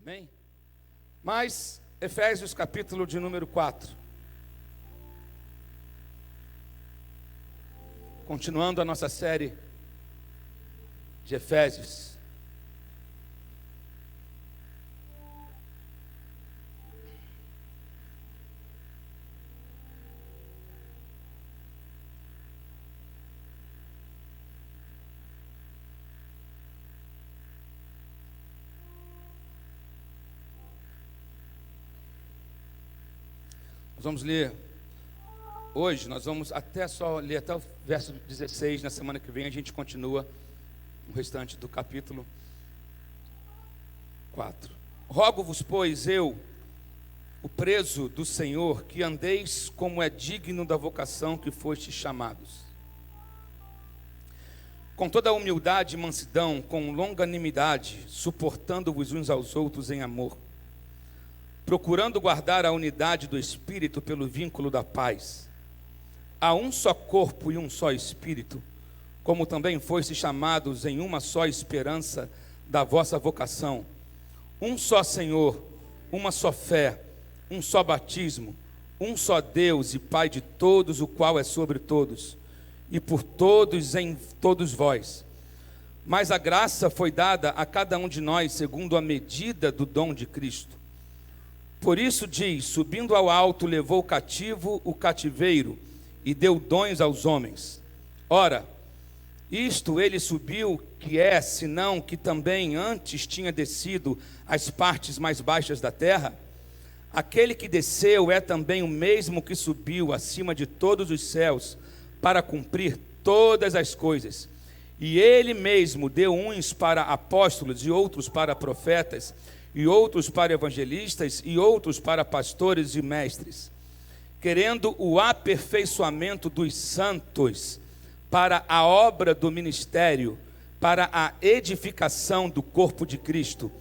Amém? Mas, Efésios capítulo de número 4. Continuando a nossa série de Efésios. Nós vamos ler, hoje nós vamos ler até o verso 16, na semana que vem a gente continua o restante do capítulo 4. Rogo-vos, pois, eu, o preso do Senhor, que andeis como é digno da vocação que fostes chamados, com toda a humildade e mansidão, com longanimidade, suportando-vos uns aos outros em amor, procurando guardar a unidade do Espírito pelo vínculo da paz. Há um só corpo e um só Espírito, como também fostes chamados em uma só esperança da vossa vocação. Um só Senhor, uma só fé, um só batismo, um só Deus e Pai de todos, o qual é sobre todos, e por todos em todos vós. Mas a graça foi dada a cada um de nós segundo a medida do dom de Cristo. Por isso diz, subindo ao alto, levou cativo o cativeiro e deu dons aos homens. Ora, isto ele subiu, que é, senão que também antes tinha descido às partes mais baixas da terra? Aquele que desceu é também o mesmo que subiu acima de todos os céus, para cumprir todas as coisas. E ele mesmo deu uns para apóstolos e outros para profetas, e outros para evangelistas, e outros para pastores e mestres, querendo o aperfeiçoamento dos santos, para a obra do ministério, para a edificação do corpo de Cristo,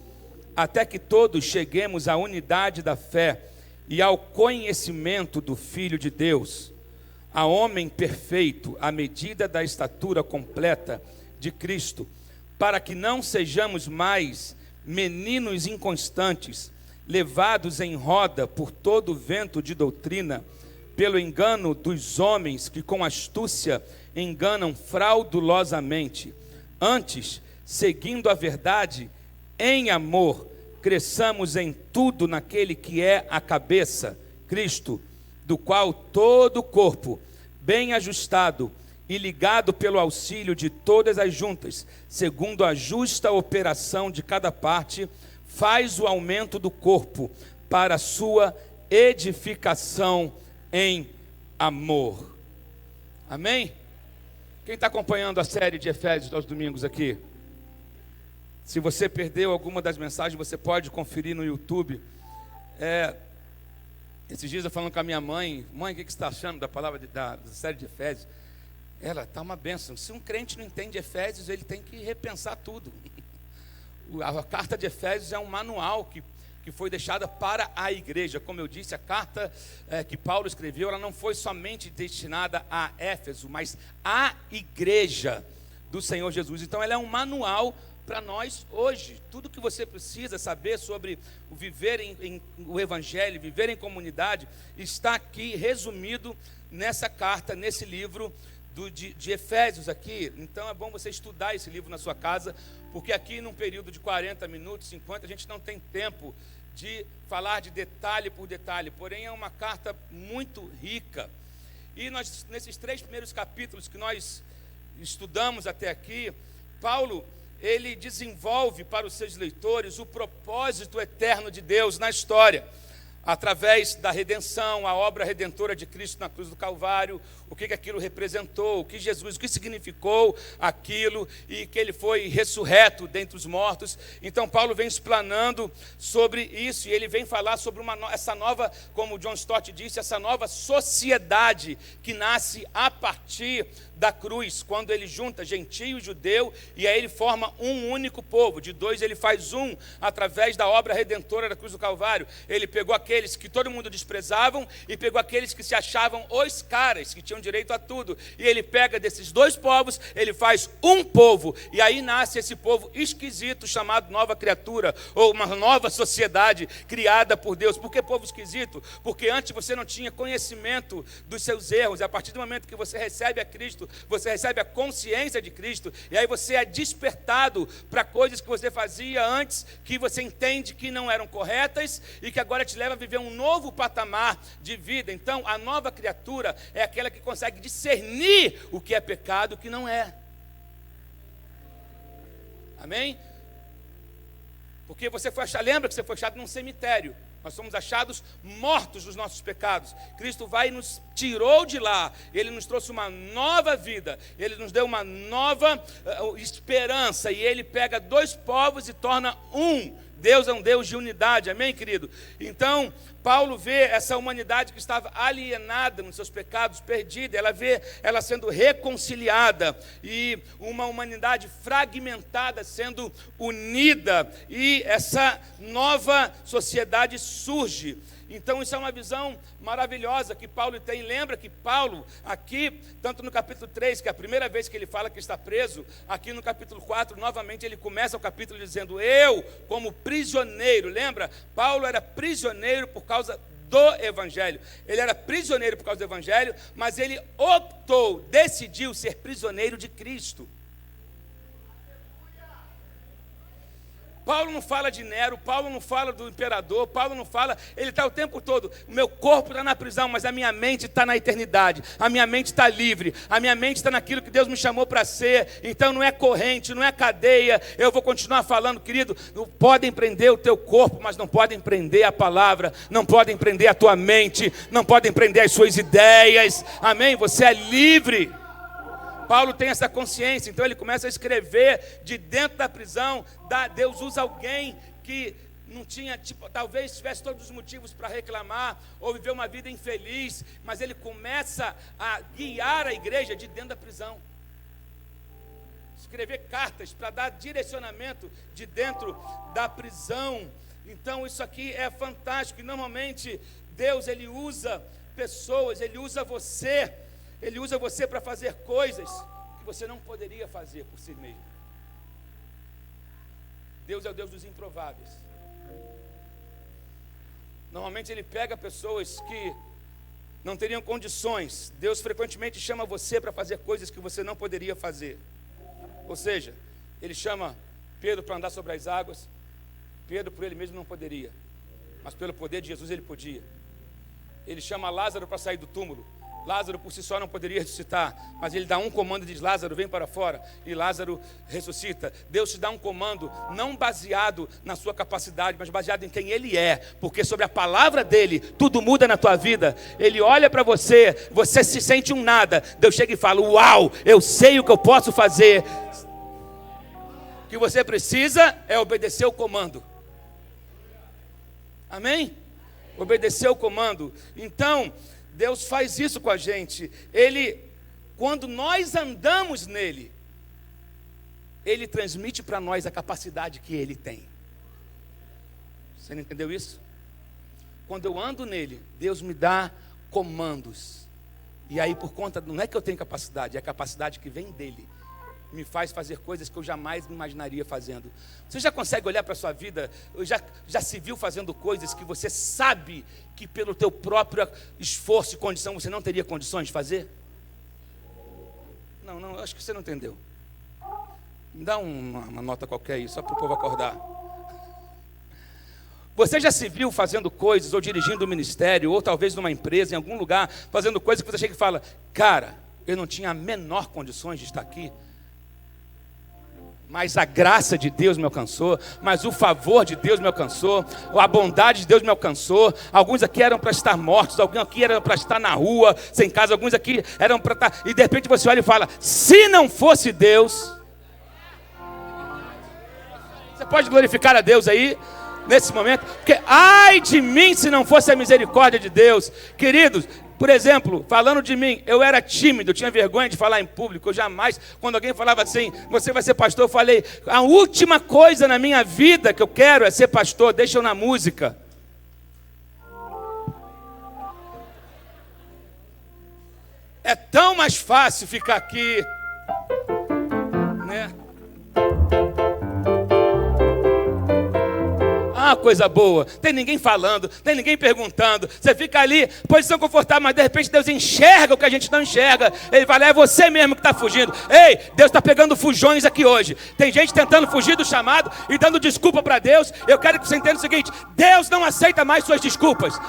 até que todos cheguemos à unidade da fé e ao conhecimento do Filho de Deus, a homem perfeito, à medida da estatura completa de Cristo, para que não sejamos mais meninos inconstantes, levados em roda por todo vento de doutrina, pelo engano dos homens que com astúcia enganam fraudulosamente. Antes, seguindo a verdade, em amor, cresçamos em tudo naquele que é a cabeça, Cristo, do qual todo o corpo, bem ajustado e ligado pelo auxílio de todas as juntas, segundo a justa operação de cada parte, faz o aumento do corpo para a sua edificação em amor. Amém? Quem está acompanhando a série de Efésios aos domingos aqui? Se você perdeu alguma das mensagens, você pode conferir no YouTube. Esses dias eu falando com a minha mãe, o que você está achando da palavra da série de Efésios? Ela está uma bênção. Se um crente não entende Efésios, ele tem que repensar tudo. A carta de Efésios é um manual que foi deixada para a igreja. Como eu disse, a carta que Paulo escreveu, ela não foi somente destinada a Éfeso, mas à igreja do Senhor Jesus. Então ela é um manual para nós hoje. Tudo que você precisa saber sobre o viver o evangelho, viver em comunidade, está aqui resumido nessa carta, nesse livro de Efésios aqui. Então é bom você estudar esse livro na sua casa, porque aqui num período de 40 minutos, 50, a gente não tem tempo de falar de detalhe por detalhe, porém é uma carta muito rica. E nós, nesses 3 primeiros capítulos que nós estudamos até aqui, Paulo, ele desenvolve para os seus leitores o propósito eterno de Deus na história, através da redenção, a obra redentora de Cristo na cruz do Calvário, o que aquilo representou, o que significou aquilo, e que ele foi ressurreto dentre os mortos. Então Paulo vem explanando sobre isso, e ele vem falar sobre essa nova, como John Stott disse, essa nova sociedade que nasce a partir da cruz, quando ele junta gentio e judeu, e aí ele forma um único povo. De dois ele faz um, através da obra redentora da cruz do Calvário. Ele pegou aqueles que todo mundo desprezavam e pegou aqueles que se achavam os caras, que tinham direito a tudo. E ele pega desses dois povos, ele faz um povo, e aí nasce esse povo esquisito, chamado nova criatura, ou uma nova sociedade criada por Deus. Por que povo esquisito? Porque antes você não tinha conhecimento dos seus erros, e a partir do momento que você recebe a Cristo, você recebe a consciência de Cristo, e aí você é despertado para coisas que você fazia antes, que você entende que não eram corretas, e que agora te leva a viver um novo patamar de vida. Então, a nova criatura é aquela que consegue discernir o que é pecado e o que não é. Amém? Porque você foi achado, lembra que você foi achado num cemitério. Nós somos achados mortos dos nossos pecados. Cristo vai e nos tirou de lá. Ele nos trouxe uma nova vida. Ele nos deu uma nova esperança. E Ele pega dois povos e torna um. Deus é um Deus de unidade, amém, querido? Então, Paulo vê essa humanidade que estava alienada nos seus pecados, perdida, ela vê ela sendo reconciliada, e uma humanidade fragmentada sendo unida, e essa nova sociedade surge. Então isso é uma visão maravilhosa que Paulo tem. Lembra que Paulo aqui, tanto no capítulo 3, que é a primeira vez que ele fala que está preso, aqui no capítulo 4, novamente ele começa o capítulo dizendo: eu como prisioneiro. Lembra? Paulo era prisioneiro por causa do Evangelho. Ele era prisioneiro por causa do Evangelho, mas ele decidiu ser prisioneiro de Cristo. Paulo não fala de Nero, Paulo não fala do imperador, Paulo não fala, ele está o tempo todo, o meu corpo está na prisão, mas a minha mente está na eternidade, a minha mente está livre, a minha mente está naquilo que Deus me chamou para ser. Então não é corrente, não é cadeia, eu vou continuar falando, querido. Podem prender o teu corpo, mas não podem prender a palavra, não podem prender a tua mente, não podem prender as suas ideias, amém? Você é livre. Paulo tem essa consciência, então ele começa a escrever de dentro da prisão. Deus usa alguém que não tinha, talvez tivesse todos os motivos para reclamar, ou viver uma vida infeliz, mas ele começa a guiar a igreja de dentro da prisão. Escrever cartas para dar direcionamento de dentro da prisão. Então isso aqui é fantástico, e normalmente Deus, ele usa pessoas, ele usa você. Ele usa você para fazer coisas que você não poderia fazer por si mesmo. Deus é o Deus dos improváveis. Normalmente Ele pega pessoas que não teriam condições. Deus frequentemente chama você para fazer coisas que você não poderia fazer. Ou seja, Ele chama Pedro para andar sobre as águas. Pedro por ele mesmo não poderia, mas pelo poder de Jesus ele podia. Ele chama Lázaro para sair do túmulo. Lázaro por si só não poderia ressuscitar, mas ele dá um comando e diz: Lázaro, vem para fora, e Lázaro ressuscita. Deus te dá um comando não baseado na sua capacidade, mas baseado em quem Ele é, porque sobre a palavra dEle, tudo muda na tua vida. Ele olha para você, você se sente um nada, Deus chega e fala: uau, eu sei o que eu posso fazer. O que você precisa é obedecer o comando. Amém? Obedecer o comando. Então Deus faz isso com a gente. Ele, quando nós andamos nele, Ele transmite para nós a capacidade que Ele tem. Você não entendeu isso? Quando eu ando nele, Deus me dá comandos. E aí por conta, não é que eu tenho capacidade, é a capacidade que vem dele. Me faz fazer coisas que eu jamais me imaginaria fazendo. Você já consegue olhar para a sua vida? Já se viu fazendo coisas que você sabe que pelo teu próprio esforço e condição você não teria condições de fazer? Não, acho que você não entendeu. Me dá uma nota qualquer aí, só para o povo acordar. Você já se viu fazendo coisas, ou dirigindo um ministério, ou talvez numa empresa, em algum lugar, fazendo coisas que você chega e fala: cara, eu não tinha a menor condições de estar aqui, mas a graça de Deus me alcançou, mas o favor de Deus me alcançou, a bondade de Deus me alcançou. Alguns aqui eram para estar mortos, alguns aqui eram para estar na rua, sem casa, alguns aqui eram para estar... E de repente você olha e fala: se não fosse Deus... Você pode glorificar a Deus aí, nesse momento? Porque ai de mim se não fosse a misericórdia de Deus. Queridos, Por exemplo, falando de mim, eu era tímido, eu tinha vergonha de falar em público. Eu jamais, quando alguém falava assim, você vai ser pastor, eu falei, a última coisa na minha vida que eu quero é ser pastor, deixa eu na música. É tão mais fácil ficar aqui, né? Ah, coisa boa, tem ninguém falando, tem ninguém perguntando, você fica ali, posição confortável, mas de repente Deus enxerga o que a gente não enxerga, Ele vai lá, é você mesmo que está fugindo. Ei, Deus está pegando fujões aqui hoje, tem gente tentando fugir do chamado e dando desculpa para Deus. Eu quero que você entenda o seguinte, Deus não aceita mais suas desculpas.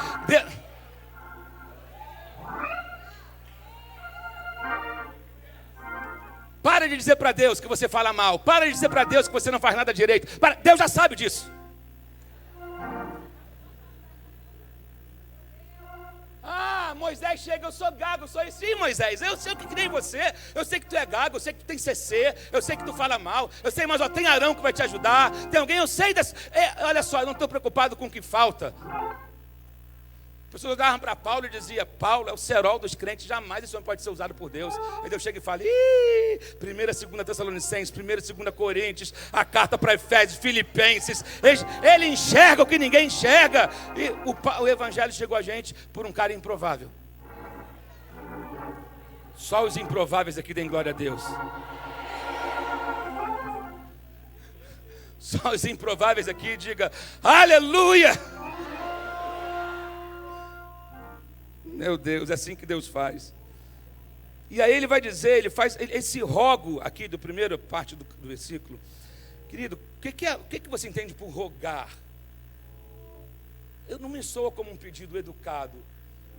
Para de dizer para Deus que você fala mal, para de dizer para Deus que você não faz nada direito, Deus já sabe disso. Ah, Moisés chega, eu sou gago, eu sou isso. Sim, Moisés, eu sei que nem você, eu sei que tu é gago, eu sei que tu tem CC, eu sei que tu fala mal, eu sei, mas ó, tem Arão que vai te ajudar, tem alguém, eu sei das... olha só, eu não estou preocupado com o que falta. As pessoas olhavam para Paulo e diziam, Paulo é o cerol dos crentes, jamais esse homem pode ser usado por Deus. Aí Deus chega e fala, 1ª, 2ª Tessalonicenses, 1ª, 2ª Coríntios, a carta para Efésios, Filipenses, ele enxerga o que ninguém enxerga. E o evangelho chegou a gente por um cara improvável. Só os improváveis aqui deem glória a Deus. Só os improváveis aqui diga, aleluia! Meu Deus, é assim que Deus faz. E aí ele vai dizer, ele faz esse rogo aqui do primeira parte do versículo. Querido, o que você entende por rogar? Eu não me soa como um pedido educado,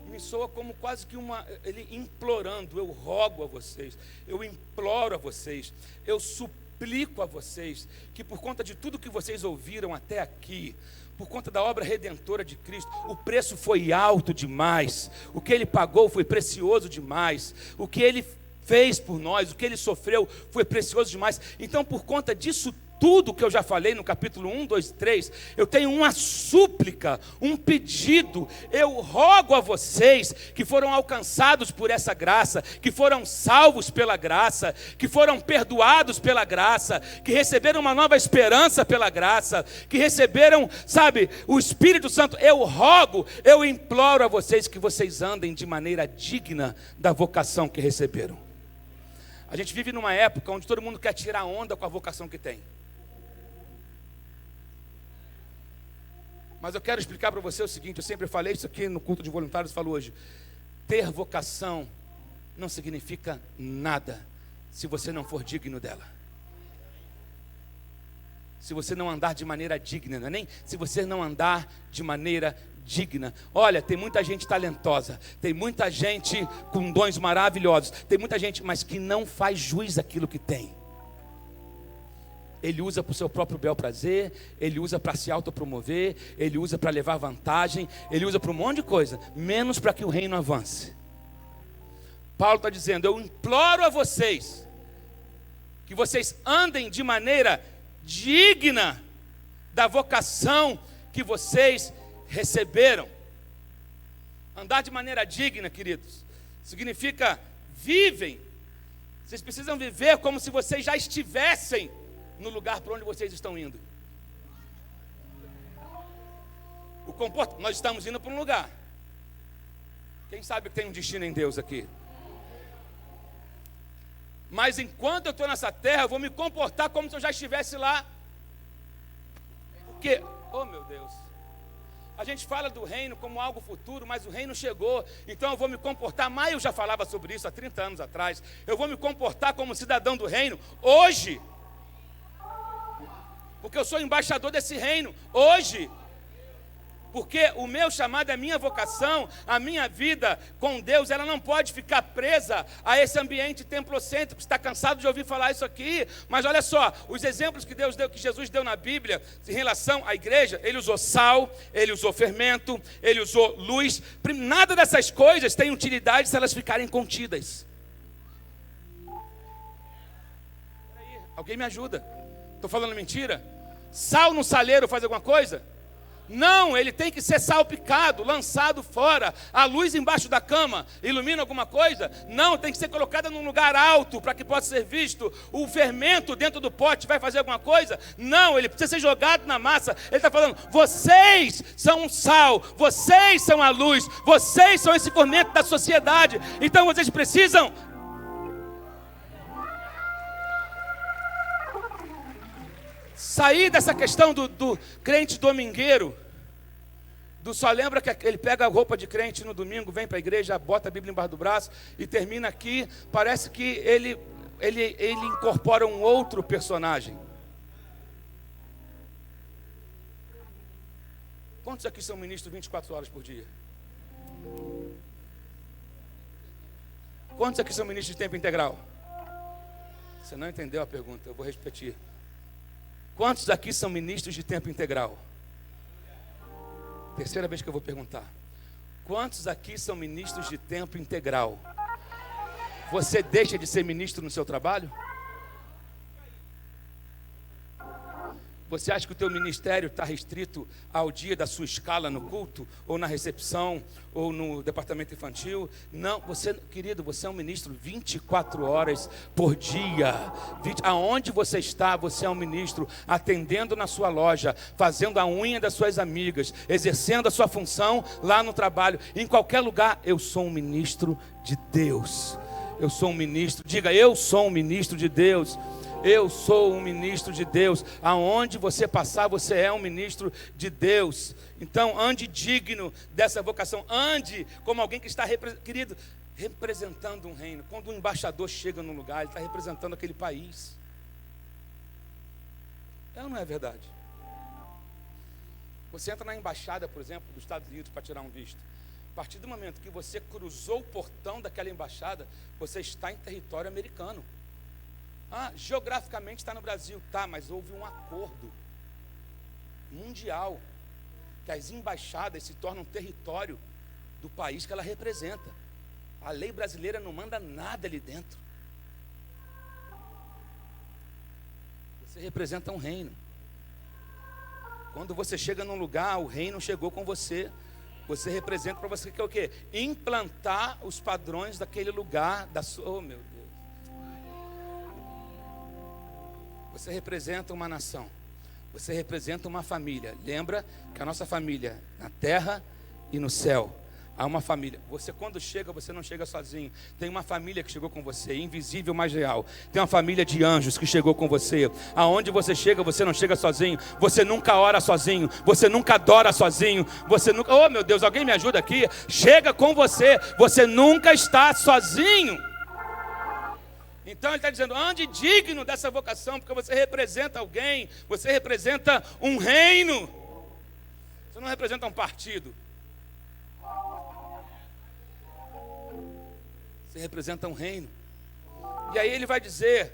me soa como quase que ele implorando. Eu rogo a vocês, eu imploro a vocês, eu suplico a vocês, que por conta de tudo que vocês ouviram até aqui, por conta da obra redentora de Cristo, o preço foi alto demais, o que Ele pagou foi precioso demais, o que Ele fez por nós, o que Ele sofreu foi precioso demais. Então, por conta disso tudo que eu já falei no capítulo 1, 2 e 3, eu tenho uma súplica, um pedido. Eu rogo a vocês que foram alcançados por essa graça, que foram salvos pela graça, que foram perdoados pela graça, que receberam uma nova esperança pela graça, que receberam, sabe, o Espírito Santo. Eu rogo, eu imploro a vocês que vocês andem de maneira digna da vocação que receberam. A gente vive numa época onde todo mundo quer tirar onda com a vocação que tem. Mas eu quero explicar para você o seguinte, eu sempre falei isso aqui no culto de voluntários, falo hoje. Ter vocação não significa nada se você não for digno dela. Se você não andar de maneira digna, não é nem se você não andar de maneira digna. Olha, tem muita gente talentosa, tem muita gente com dons maravilhosos, tem muita gente, mas que não faz jus àquilo que tem. Ele usa para o seu próprio bel prazer, ele usa para se autopromover, ele usa para levar vantagem, ele usa para um monte de coisa, menos para que o reino avance. Paulo está dizendo, eu imploro a vocês, que vocês andem de maneira digna da vocação que vocês receberam. Andar de maneira digna, queridos, significa vivem. Vocês precisam viver como se vocês já estivessem no lugar para onde vocês estão indo. Nós estamos indo para um lugar. Quem sabe que tem um destino em Deus aqui? Mas enquanto eu estou nessa terra, eu vou me comportar como se eu já estivesse lá. Porque, oh meu Deus, a gente fala do reino como algo futuro, mas o reino chegou. Então eu vou me comportar, Maio já falava sobre isso há 30 anos atrás. Eu vou me comportar como cidadão do reino hoje. Porque eu sou embaixador desse reino hoje. Porque o meu chamado, a minha vocação, a minha vida com Deus, ela não pode ficar presa a esse ambiente templocêntrico. Você está cansado de ouvir falar isso aqui? Mas olha só, os exemplos que Deus deu, que Jesus deu na Bíblia, em relação à igreja, Ele usou sal, Ele usou fermento, Ele usou luz. Nada dessas coisas tem utilidade se elas ficarem contidas. Alguém me ajuda? Estou falando mentira? Sal no saleiro faz alguma coisa? Não, ele tem que ser salpicado, lançado fora. A luz embaixo da cama ilumina alguma coisa? Não, tem que ser colocada num lugar alto para que possa ser visto. O fermento dentro do pote vai fazer alguma coisa? Não, ele precisa ser jogado na massa. Ele está falando, vocês são um sal, vocês são a luz, vocês são esse fermento da sociedade. Então vocês precisam sair dessa questão do crente domingueiro, do só lembra que ele pega a roupa de crente no domingo, vem para a igreja, bota a Bíblia embaixo do braço e termina aqui. Parece que ele incorpora um outro personagem. Quantos aqui são ministros 24 horas por dia? Quantos aqui são ministros de tempo integral? Você não entendeu a pergunta, eu vou repetir. Quantos aqui são ministros de tempo integral? Terceira vez que eu vou perguntar. Quantos aqui são ministros de tempo integral? Você deixa de ser ministro no seu trabalho? Você acha que o teu ministério está restrito ao dia da sua escala no culto? Ou na recepção? Ou no departamento infantil? Não, você, querido, você é um ministro 24 horas por dia. Aonde você está, você é um ministro, atendendo na sua loja, fazendo a unha das suas amigas, exercendo a sua função lá no trabalho. Em qualquer lugar, eu sou um ministro de Deus. Eu sou um ministro, diga, eu sou um ministro de Deus. Eu sou um ministro de Deus. Aonde você passar, você é um ministro de Deus. Então, ande digno dessa vocação. Ande como alguém que está, querido, representando um reino. Quando um embaixador chega num lugar, ele está representando aquele país. É ou não é verdade? Você entra na embaixada, por exemplo, dos Estados Unidos para tirar um visto. A partir do momento que você cruzou o portão daquela embaixada, você está em território americano. Geograficamente está no Brasil, tá, mas houve um acordo mundial que as embaixadas se tornam território do país que ela representa. A lei brasileira não manda nada ali dentro. Você representa um reino. Quando você chega num lugar, o reino chegou com você. Você representa para você que é o quê? Implantar os padrões daquele lugar, da sua... Oh, meu Deus. Você representa uma nação. Você representa uma família. Lembra que a nossa família, na terra e no céu, há uma família. Você quando chega, você não chega sozinho. Tem uma família que chegou com você, invisível, mas real. Tem uma família de anjos que chegou com você. Aonde você chega, você não chega sozinho. Você nunca ora sozinho. Você nunca adora sozinho. Você nunca... Oh, meu Deus, alguém me ajuda aqui. Chega com você. Você nunca está sozinho. Então ele está dizendo, ande digno dessa vocação, porque você representa alguém, você representa um reino. Você não representa um partido. Você representa um reino. E aí ele vai dizer,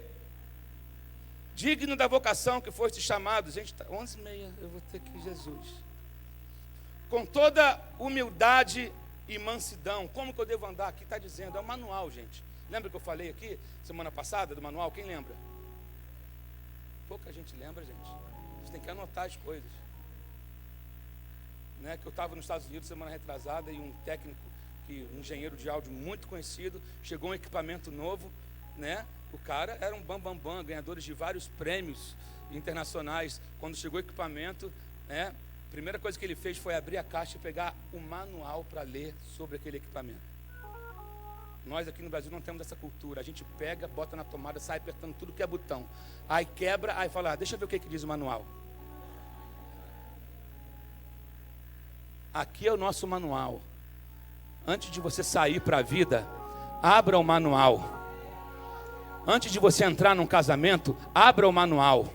digno da vocação que foste chamado. Gente, tá 11h30, eu vou ter que ir, Jesus. Com toda humildade e mansidão. Como que eu devo andar? Aqui está dizendo, é um manual, gente. Lembra que eu falei aqui, semana passada, do manual? Quem lembra? Pouca gente lembra, gente. A gente tem que anotar as coisas. Né? Que eu estava nos Estados Unidos semana retrasada e um técnico, um engenheiro de áudio muito conhecido, chegou um equipamento novo, né? O cara era um bambambam, ganhadores de vários prêmios internacionais. Quando chegou o equipamento, né? A primeira coisa que ele fez foi abrir a caixa e pegar o manual para ler sobre aquele equipamento. Nós aqui no Brasil não temos essa cultura. A gente pega, bota na tomada, sai apertando tudo que é botão. Aí quebra, aí fala, deixa eu ver o que diz o manual. Aqui é o nosso manual. Antes de você sair para a vida, abra o manual. Antes de você entrar num casamento, abra o manual.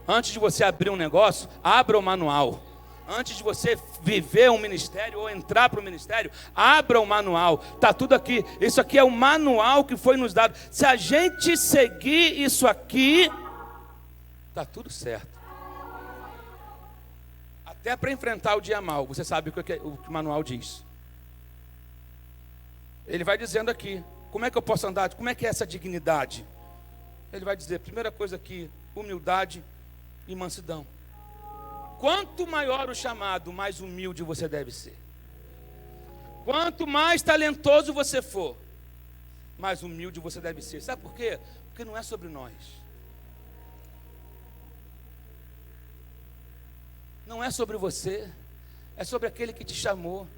Antes de você abrir um negócio, abra o manual. Antes de você viver um ministério ou entrar para o ministério, abra o manual. Está tudo aqui. Isso aqui é o manual que foi nos dado. Se a gente seguir isso aqui, está tudo certo. Até para enfrentar o dia mal, você sabe o que o manual diz. Ele vai dizendo aqui, como é que eu posso andar? Como é que é essa dignidade? Ele vai dizer, primeira coisa aqui, humildade e mansidão. Quanto maior o chamado, mais humilde você deve ser. Quanto mais talentoso você for, mais humilde você deve ser. Sabe por quê? Porque não é sobre nós. Não é sobre você. É sobre aquele que te chamou.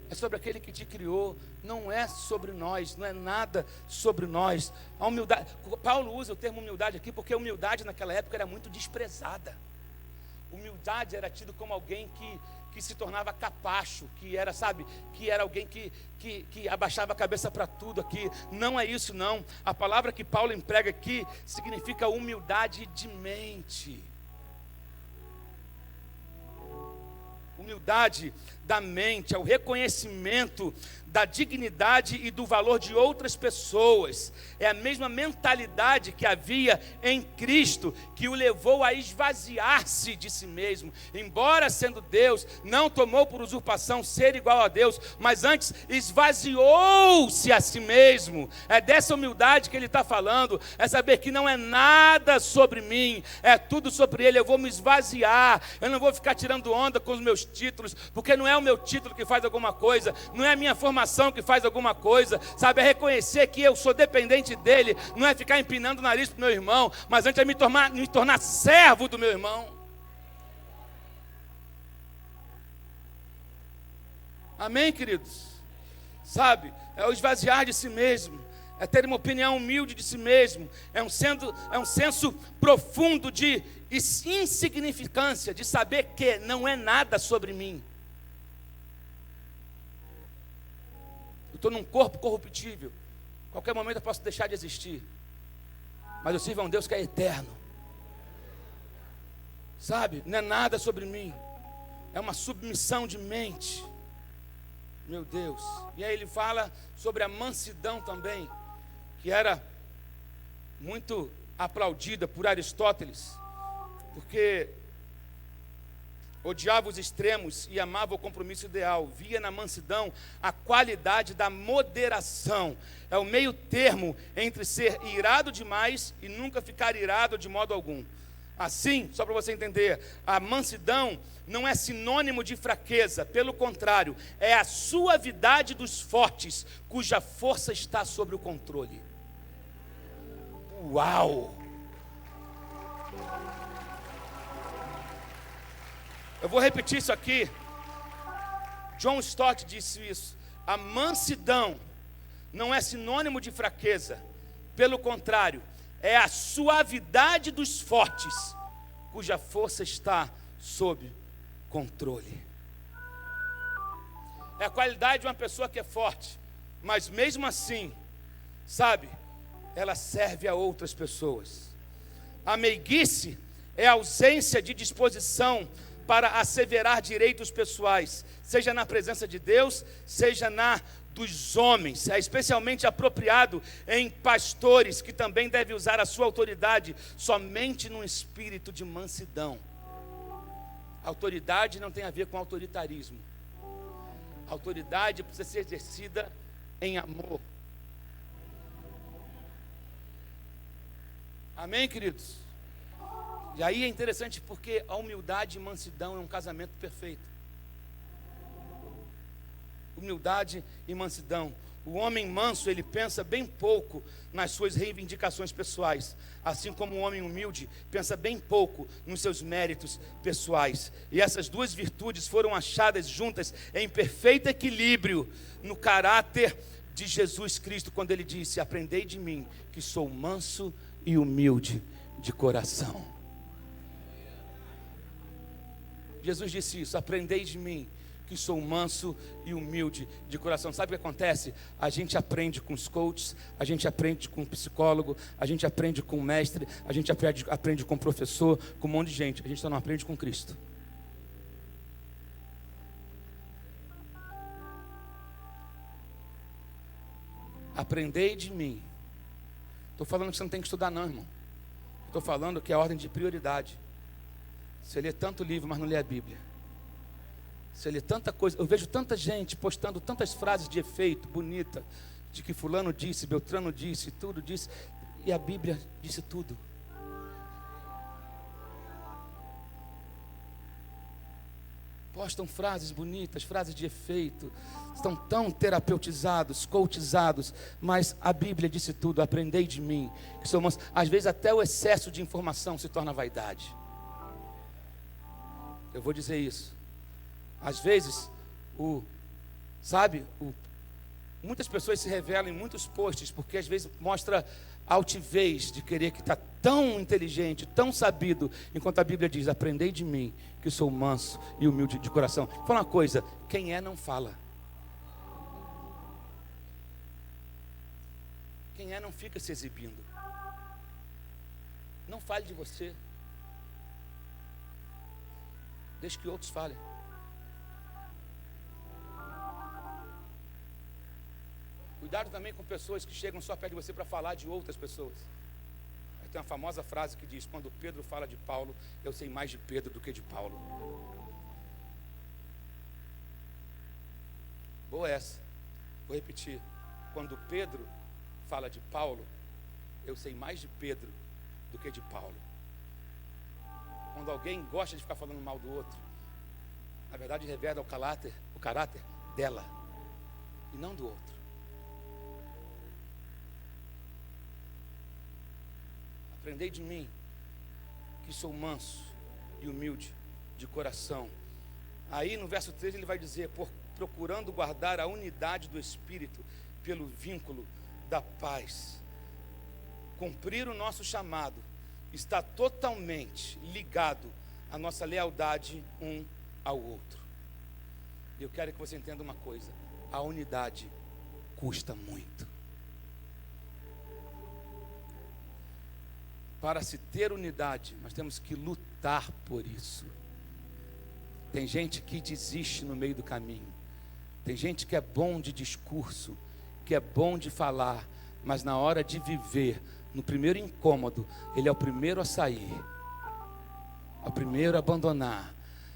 É sobre aquele que te criou. Não é sobre nós. Não é nada sobre nós. A humildade, Paulo usa o termo humildade aqui porque a humildade naquela época era muito desprezada. Humildade era tido como alguém que se tornava capacho, que era, sabe, que era alguém que abaixava a cabeça para tudo aqui. Não é isso não. A palavra que Paulo emprega aqui significa humildade de mente. Humildade da mente, é o reconhecimento da dignidade e do valor de outras pessoas. É a mesma mentalidade que havia em Cristo, que o levou a esvaziar-se de si mesmo. Embora sendo Deus, não tomou por usurpação ser igual a Deus, mas antes esvaziou-se a si mesmo. É dessa humildade que ele está falando, é saber que não é nada sobre mim, é tudo sobre Ele. Eu vou me esvaziar, eu não vou ficar tirando onda com os meus títulos, porque não é o meu título que faz alguma coisa, não é a minha formação que faz alguma coisa, sabe? É reconhecer que eu sou dependente dEle, não é ficar empinando o nariz para o meu irmão, mas antes é me tornar servo do meu irmão. Amém, queridos? Sabe? É o esvaziar de si mesmo, é ter uma opinião humilde de si mesmo, é um senso profundo de insignificância, de saber que não é nada sobre mim. Eu estou num corpo corruptível, qualquer momento eu posso deixar de existir, mas eu sirvo a um Deus que é eterno, sabe? Não é nada sobre mim, é uma submissão de mente, meu Deus. E aí ele fala sobre a mansidão também, que era muito aplaudida por Aristóteles, porque odiava os extremos e amava o compromisso ideal. Via na mansidão a qualidade da moderação. É o meio termo entre ser irado demais e nunca ficar irado de modo algum. Assim, só para você entender, a mansidão não é sinônimo de fraqueza. Pelo contrário, é a suavidade dos fortes, cuja força está sob o controle. Uau! Eu vou repetir isso aqui. John Stott disse isso. A mansidão não é sinônimo de fraqueza. Pelo contrário, é a suavidade dos fortes, cuja força está sob controle. É a qualidade de uma pessoa que é forte, mas mesmo assim, sabe, ela serve a outras pessoas. A meiguice é a ausência de disposição para asseverar direitos pessoais, seja na presença de Deus, seja na dos homens. É especialmente apropriado em pastores, que também devem usar a sua autoridade somente num espírito de mansidão. Autoridade não tem a ver com autoritarismo. A autoridade precisa ser exercida em amor. Amém, queridos? E aí é interessante porque a humildade e mansidão é um casamento perfeito. Humildade e mansidão. O homem manso, ele pensa bem pouco nas suas reivindicações pessoais, assim como o homem humilde pensa bem pouco nos seus méritos pessoais. E essas duas virtudes foram achadas juntas em perfeito equilíbrio no caráter de Jesus Cristo, quando ele disse: aprendei de mim, que sou manso e humilde de coração. Jesus disse isso: aprendei de mim, que sou manso e humilde de coração. Sabe o que acontece? A gente aprende com os coaches, a gente aprende com o psicólogo, a gente aprende com o mestre, a gente aprende com o professor, com um monte de gente. A gente só não aprende com Cristo. Aprendei de mim. Estou falando que você não tem que estudar não, irmão. Estou falando que é a ordem de prioridade. Você lê tanto livro, mas não lê a Bíblia. Você lê tanta coisa. Eu vejo tanta gente postando tantas frases de efeito, bonita, de que fulano disse, Beltrano disse, tudo disse. E a Bíblia disse tudo. Postam frases bonitas, frases de efeito, estão tão terapeutizados, coachizados, mas a Bíblia disse tudo: aprendei de mim, que sou manso. Às vezes até o excesso de informação se torna vaidade. Eu vou dizer isso. Às vezes, muitas pessoas se revelam em muitos posts, porque às vezes mostra altivez de querer que está tão inteligente, tão sabido, enquanto a Bíblia diz: aprendei de mim, que sou manso e humilde de coração. Fala uma coisa: quem é não fala. Quem é não fica se exibindo. Não fale de você. Deixe que outros falem. Cuidado também com pessoas que chegam só perto de você para falar de outras pessoas. Tem uma famosa frase que diz: quando Pedro fala de Paulo, eu sei mais de Pedro do que de Paulo. Boa essa. Vou repetir. Quando Pedro fala de Paulo, eu sei mais de Pedro do que de Paulo. Quando alguém gosta de ficar falando mal do outro, na verdade revela o caráter dela e não do outro. Aprendei de mim, que sou manso e humilde de coração. Aí no verso 3 ele vai dizer: procurando guardar a unidade do Espírito pelo vínculo da paz. Cumprir o nosso chamado está totalmente ligado à nossa lealdade um ao outro. Eu quero que você entenda uma coisa: a unidade custa muito. Para se ter unidade, nós temos que lutar por isso. Tem gente que desiste no meio do caminho. Tem gente que é bom de discurso, que é bom de falar, mas na hora de viver, no primeiro incômodo, ele é o primeiro a sair, é o primeiro a abandonar.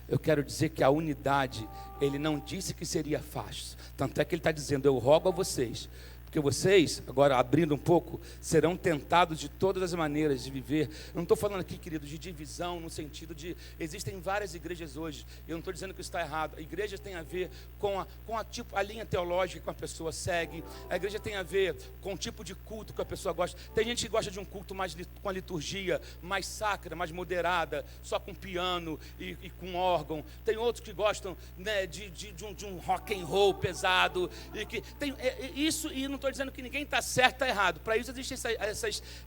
Eu quero dizer que a unidade, ele não disse que seria fácil. Tanto é que ele está dizendo: eu rogo a vocês, porque vocês, agora abrindo um pouco, serão tentados de todas as maneiras de viver. Eu não estou falando aqui, querido, de divisão, no sentido de... Existem várias igrejas hoje, eu não estou dizendo que isso está errado. A igreja tem a ver com a linha teológica que a pessoa segue. A igreja tem a ver com o tipo de culto que a pessoa gosta. Tem gente que gosta de um culto mais com a liturgia mais sacra, mais moderada, só com piano e com órgão. Tem outros que gostam, né, de um rock and roll pesado. E que tem isso, e não estou dizendo que ninguém está certo, está errado. Para isso existem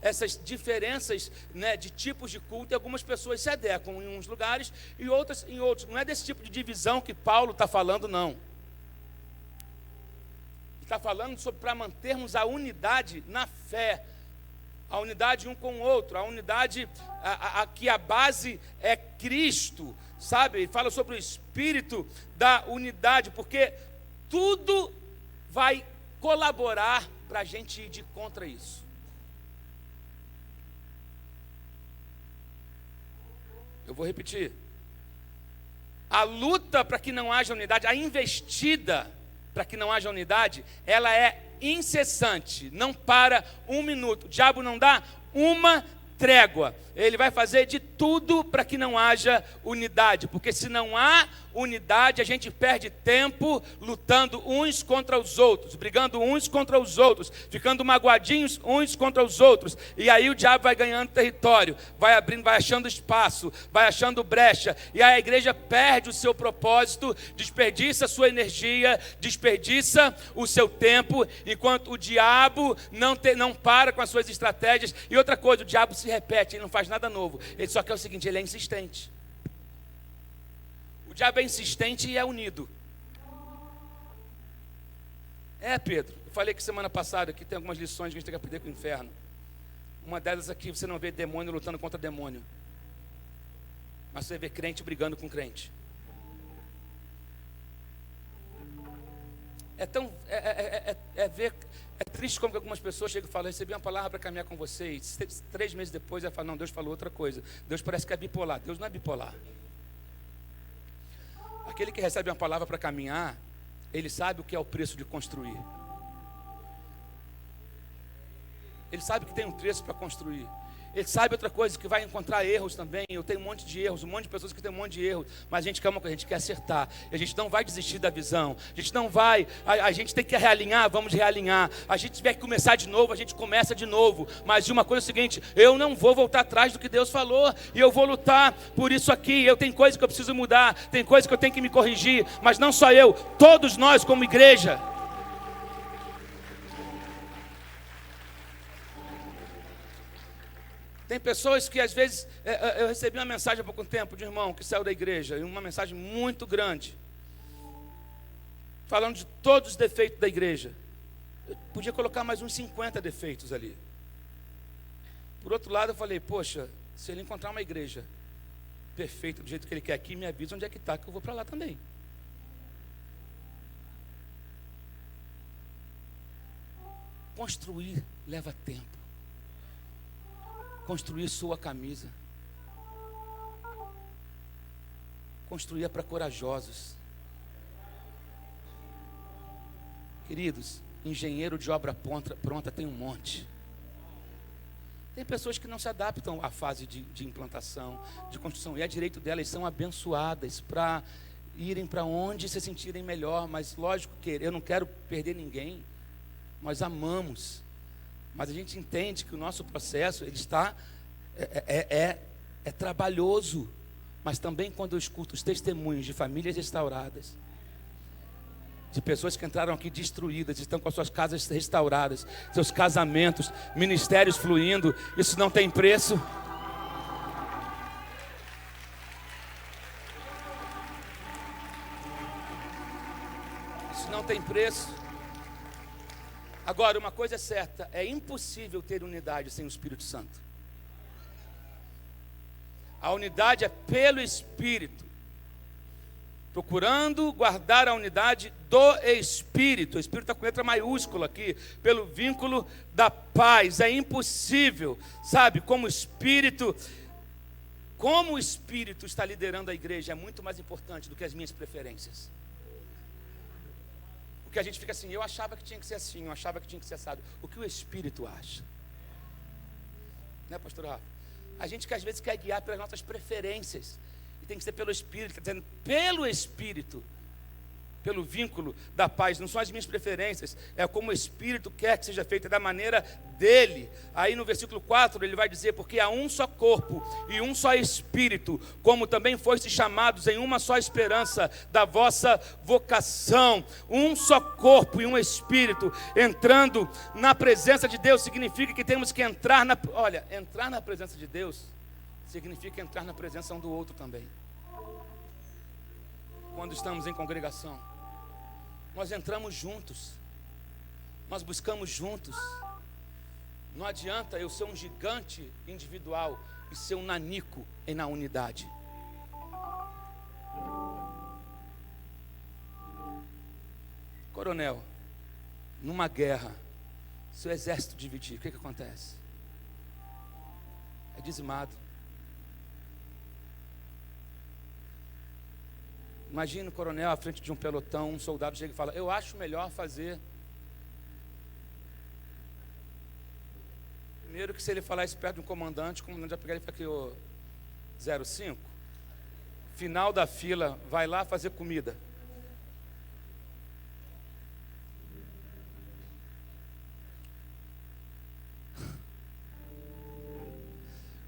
essas diferenças, né, de tipos de culto, e algumas pessoas se adequam em uns lugares e outras em outros. Não é desse tipo de divisão que Paulo está falando, não. Ele está falando sobre para mantermos a unidade na fé, a unidade um com o outro, a unidade, que a base é Cristo, sabe? Ele fala sobre o espírito da unidade, porque tudo vai colaborar para a gente ir de contra isso. Eu vou repetir. A luta para que não haja unidade, a investida para que não haja unidade, ela é incessante, não para um minuto. O diabo não dá uma trégua. Ele vai fazer de tudo para que não haja unidade, porque se não há unidade, a gente perde tempo lutando uns contra os outros, brigando uns contra os outros, ficando magoadinhos uns contra os outros, e aí o diabo vai ganhando território, vai abrindo, vai achando espaço, vai achando brecha, e aí a igreja perde o seu propósito, desperdiça a sua energia, desperdiça o seu tempo, enquanto o diabo não para com as suas estratégias. E outra coisa, o diabo se repete, ele não faz nada novo, ele só quer o seguinte: ele é insistente. O diabo é insistente e é unido. Pedro, eu falei que semana passada aqui tem algumas lições que a gente tem que aprender com o inferno. Uma delas aqui, você não vê demônio lutando contra demônio, mas você vê crente brigando com crente. É triste como que algumas pessoas chegam e falam: recebi uma palavra para caminhar com você, e 3 meses depois ela fala: não, Deus falou outra coisa. Deus parece que é bipolar. Deus não é bipolar. Aquele que recebe uma palavra para caminhar, ele sabe o que é o preço de construir. Ele sabe que tem um preço para construir. Ele sabe outra coisa, que vai encontrar erros também. Eu tenho um monte de erros, um monte de pessoas que têm um monte de erros. Mas a gente quer uma coisa, a gente quer acertar. E a gente não vai desistir da visão. A gente não vai, a gente tem que realinhar, vamos realinhar. A gente tiver que começar de novo, a gente começa de novo. Mas uma coisa é o seguinte, eu não vou voltar atrás do que Deus falou. E eu vou lutar por isso aqui. Eu tenho coisa que eu preciso mudar, tem coisa que eu tenho que me corrigir. Mas não só eu, todos nós como igreja. Tem pessoas que às vezes, eu recebi uma mensagem há pouco tempo de um irmão que saiu da igreja, e uma mensagem muito grande, falando de todos os defeitos da igreja. Eu podia colocar mais uns 50 defeitos ali. Por outro lado eu falei, poxa, se ele encontrar uma igreja perfeita do jeito que ele quer aqui, me avisa onde é que está, que eu vou para lá também. Construir leva tempo. Construir sua camisa. Construir é para corajosos. Queridos, engenheiro de obra pronta tem um monte. Tem pessoas que não se adaptam à fase de implantação, de construção. E é direito delas, são abençoadas para irem para onde se sentirem melhor. Mas lógico que eu não quero perder ninguém. Nós amamos. Mas a gente entende que o nosso processo, ele está, é trabalhoso. Mas também quando eu escuto os testemunhos de famílias restauradas, de pessoas que entraram aqui destruídas, estão com as suas casas restauradas, seus casamentos, ministérios fluindo, isso não tem preço. Isso não tem preço. Agora, uma coisa é certa, é impossível ter unidade sem o Espírito Santo. A unidade é pelo Espírito, procurando guardar a unidade do Espírito. O Espírito está com letra maiúscula aqui, pelo vínculo da paz. É impossível, sabe, como o Espírito está liderando a igreja, é muito mais importante do que as minhas preferências. Porque a gente fica assim, eu achava que tinha que ser assim, eu achava que tinha que ser assado. O que o Espírito acha? Né, pastor Rafa? A gente que às vezes quer guiar pelas nossas preferências. E tem que ser pelo Espírito, está dizendo, pelo Espírito, pelo vínculo da paz. Não são as minhas preferências, é como o Espírito quer que seja feito, é da maneira dele. Aí no versículo 4 ele vai dizer, porque há um só corpo e um só Espírito, como também foste chamados em uma só esperança da vossa vocação. Um só corpo e um Espírito. Entrando na presença de Deus significa que temos que entrar entrar na presença de Deus significa entrar na presença um do outro também. Quando estamos em congregação, nós entramos juntos, nós buscamos juntos. Não adianta eu ser um gigante individual e ser um nanico na unidade. Coronel, numa guerra, se o exército dividir, o que acontece? É dizimado. Imagina o coronel à frente de um pelotão, um soldado chega e fala, eu acho melhor fazer. Primeiro que se ele falar isso perto de um comandante, o comandante vai pegar e fala aqui, ô 05, final da fila, vai lá fazer comida.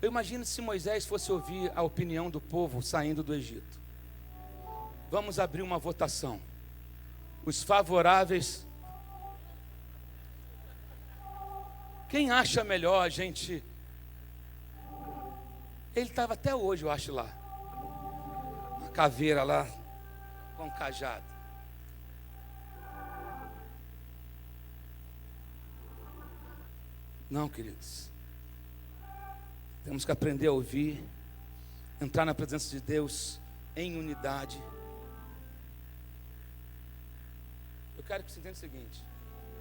Eu imagino se Moisés fosse ouvir a opinião do povo saindo do Egito. Vamos abrir uma votação. Os favoráveis. Quem acha melhor a gente? Ele estava até hoje, eu acho, lá. Uma caveira lá, com um cajado. Não, queridos. Temos que aprender a ouvir, entrar na presença de Deus em unidade. Eu quero que você entenda o seguinte: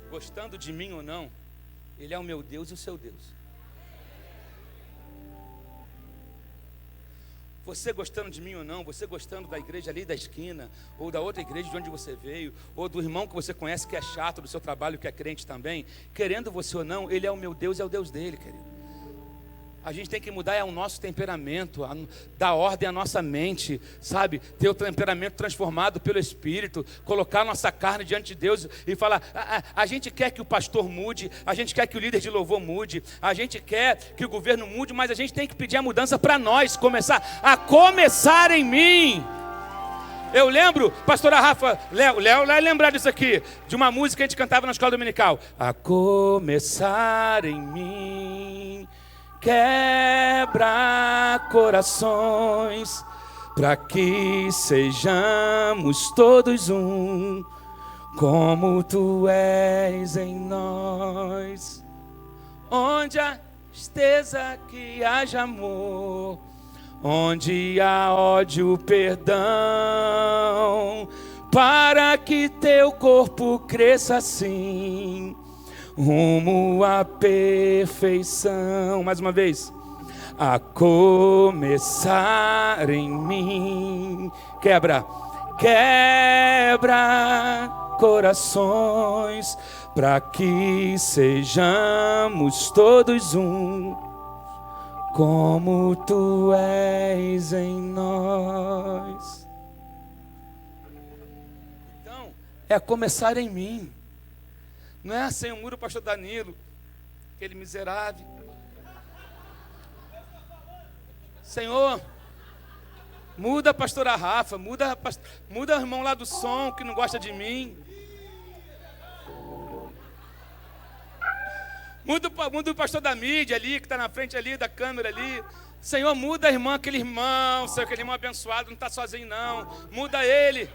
gostando de mim ou não, Ele é o meu Deus e o seu Deus. Você gostando de mim ou não, você gostando da igreja ali da esquina, ou da outra igreja de onde você veio, ou do irmão que você conhece que é chato do seu trabalho, que é crente também, querendo você ou não, Ele é o meu Deus e é o Deus dele, querido. A gente tem que mudar o nosso temperamento, dar ordem à nossa mente, sabe? Ter o temperamento transformado pelo Espírito, colocar a nossa carne diante de Deus e falar, a gente quer que o pastor mude, a gente quer que o líder de louvor mude, a gente quer que o governo mude, mas a gente tem que pedir a mudança para nós, começar em mim. Eu lembro, pastora Rafa, Léo vai lembrar disso aqui, de uma música que a gente cantava na escola dominical. A começar em mim, quebra corações, para que sejamos todos um, como tu és em nós. Onde há tristeza que haja amor, onde há ódio, perdão, para que teu corpo cresça assim, rumo à perfeição. Mais uma vez. A começar em mim, quebra corações, para que sejamos todos um, como tu és em nós. Então, é começar em mim. Não é assim, o muro, pastor Danilo, aquele miserável. Senhor, muda a pastora Rafa, muda o irmão lá do som que não gosta de mim. Muda o pastor da mídia ali, que está na frente ali da câmera ali. Senhor, muda a irmã, aquele irmão, Senhor, aquele irmão abençoado, não está sozinho não. Muda ele.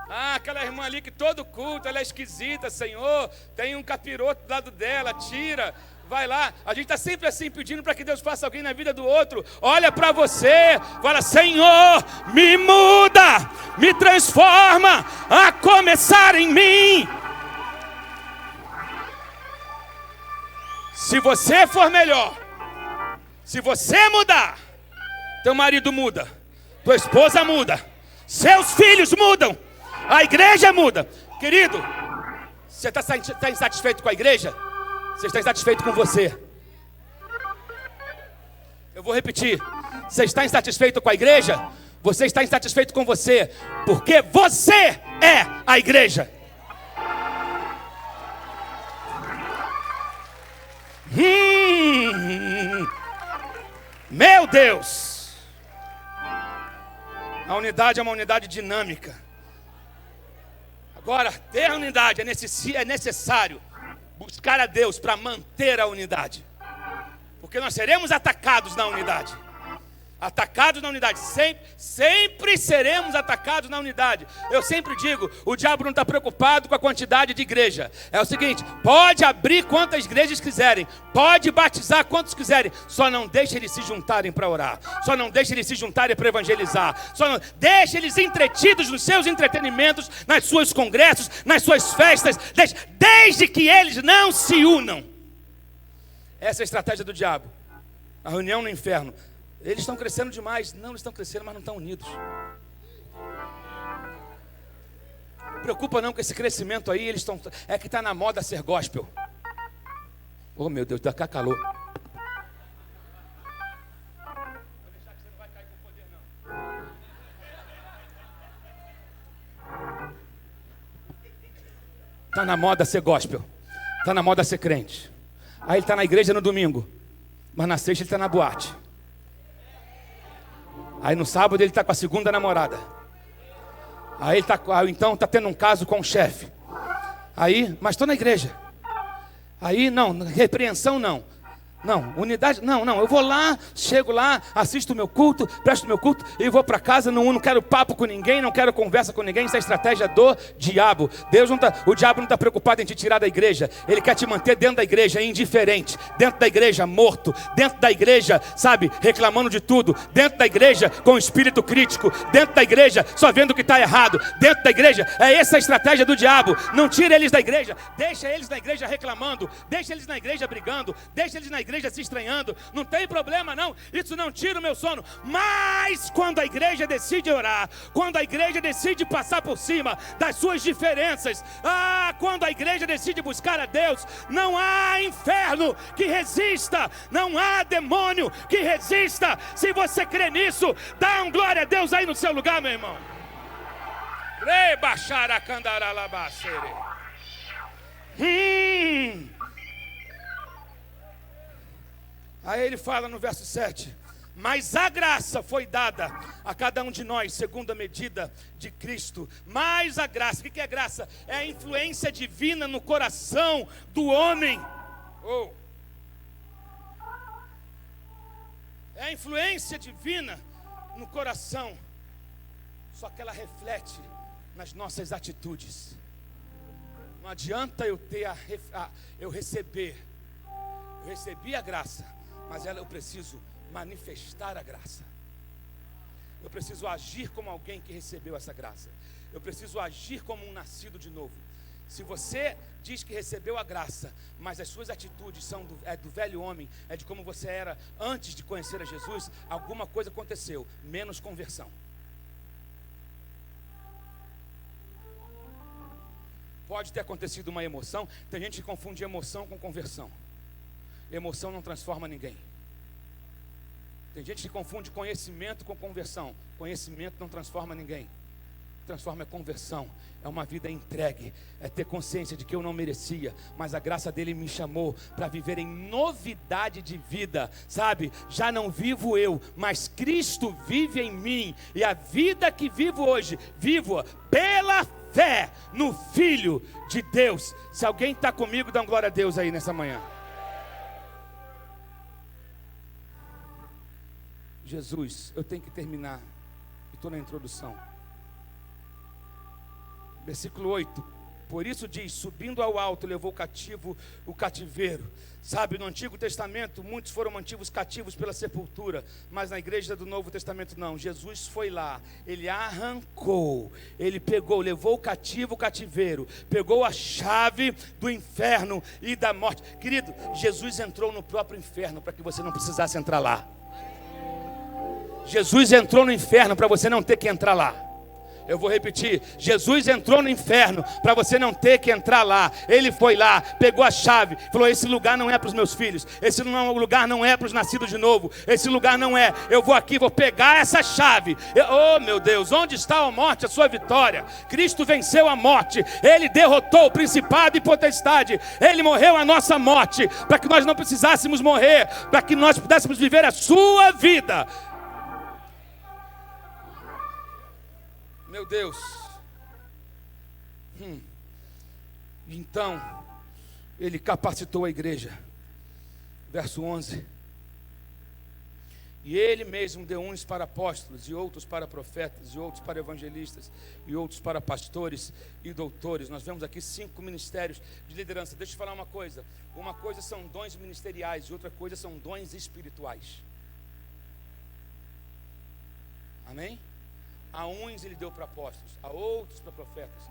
Aquela irmã ali que todo culto, ela é esquisita, Senhor. Tem um capiroto do lado dela, tira. Vai lá, a gente está sempre assim pedindo para que Deus faça alguém na vida do outro. Olha para você, fala, Senhor, me muda, me transforma, a começar em mim. Se você for melhor, se você mudar, teu marido muda, tua esposa muda, seus filhos mudam, a igreja muda. Querido, você está insatisfeito com a igreja? Você está insatisfeito com você. Eu vou repetir. Você está insatisfeito com a igreja? Você está insatisfeito com você, porque você é a igreja. Meu Deus! A unidade é uma unidade dinâmica. Agora, ter a unidade é necessário buscar a Deus para manter a unidade, porque nós seremos atacados na unidade. Atacados na unidade, sempre seremos atacados na unidade. Eu sempre digo, o diabo não está preocupado com a quantidade de igreja. É o seguinte, pode abrir quantas igrejas quiserem, pode batizar quantos quiserem, só não deixe eles se juntarem para orar, só não deixe eles se juntarem para evangelizar, só não deixe eles entretidos nos seus entretenimentos, nas suas congressos, nas suas festas, desde que eles não se unam. Essa é a estratégia do diabo. A reunião no inferno. Eles estão crescendo demais. Não, eles estão crescendo, mas não estão unidos. Não preocupa não com esse crescimento aí. É que está na moda ser gospel. Oh meu Deus, dá cá calor. Está na moda ser gospel. Está na moda ser crente. Aí ele está na igreja no domingo, mas na sexta ele está na boate. Aí no sábado ele está com a segunda namorada. Aí então está tendo um caso com o chefe. Aí, mas estou na igreja. Aí não, repreensão não. Não, unidade, não, eu vou lá, chego lá, assisto o meu culto, presto o meu culto e vou para casa, não quero papo com ninguém, não quero conversa com ninguém. Isso é estratégia do diabo. O diabo não está preocupado em te tirar da igreja. Ele quer te manter dentro da igreja indiferente, dentro da igreja morto, dentro da igreja, sabe, reclamando de tudo, dentro da igreja com espírito crítico, dentro da igreja só vendo o que está errado, dentro da igreja. É essa a estratégia do diabo. Não tira eles da igreja, deixa eles na igreja reclamando, deixa eles na igreja brigando, deixa eles na igreja igreja se estranhando, não tem problema não, isso não tira o meu sono. Mas quando a igreja decide orar, quando a igreja decide passar por cima das suas diferenças, quando a igreja decide buscar a Deus, não há inferno que resista, não há demônio que resista. Se você crê nisso, dá um glória a Deus aí no seu lugar, meu irmão. Aí ele fala no verso 7: mas a graça foi dada a cada um de nós, segundo a medida de Cristo. Mas a graça, o que é graça? É a influência divina no coração do homem. É a influência divina no coração. Só que ela reflete nas nossas atitudes. Não adianta eu recebi a graça, mas eu preciso manifestar a graça. Eu preciso agir como alguém que recebeu essa graça. Eu preciso agir como um nascido de novo. Se você diz que recebeu a graça, mas as suas atitudes são do velho homem, é de como você era antes de conhecer a Jesus, alguma coisa aconteceu, menos conversão. Pode ter acontecido uma emoção. Tem gente que confunde emoção com conversão. Emoção não transforma ninguém. Tem gente que confunde conhecimento com conversão. Conhecimento não transforma ninguém. Transforma é conversão, é uma vida entregue, é ter consciência de que eu não merecia, mas a graça dele me chamou para viver em novidade de vida, sabe? Já não vivo eu, mas Cristo vive em mim, e a vida que vivo hoje, vivo-a pela fé no Filho de Deus. Se alguém está comigo, dá uma glória a Deus aí nessa manhã. Jesus, eu tenho que terminar, estou na introdução. Versículo 8: por isso diz, subindo ao alto, levou cativo o cativeiro. Sabe, no Antigo Testamento, muitos foram mantidos cativos pela sepultura, mas na igreja do Novo Testamento não. Jesus foi lá, ele arrancou, ele pegou, levou cativo o cativeiro, pegou a chave do inferno e da morte. Querido, Jesus entrou no próprio inferno para que você não precisasse entrar lá. Jesus entrou no inferno para você não ter que entrar lá. Eu vou repetir, Jesus entrou no inferno para você não ter que entrar lá. Ele foi lá, pegou a chave, falou: esse lugar não é para os meus filhos, esse lugar não é para os nascidos de novo, esse lugar não é. Eu vou aqui, vou pegar essa chave. Oh meu Deus, onde está a morte, a sua vitória? Cristo venceu a morte, ele derrotou o principado e potestade, ele morreu a nossa morte, para que nós não precisássemos morrer, para que nós pudéssemos viver a sua vida. Meu Deus. Então, ele capacitou a igreja. Verso 11. E ele mesmo deu uns para apóstolos, e outros para profetas, e outros para evangelistas, e outros para pastores e doutores. Nós vemos aqui 5 ministérios de liderança. Deixa eu falar uma coisa. Uma coisa são dons ministeriais, e outra coisa são dons espirituais. Amém? A uns ele deu para apóstolos, a outros para profetas,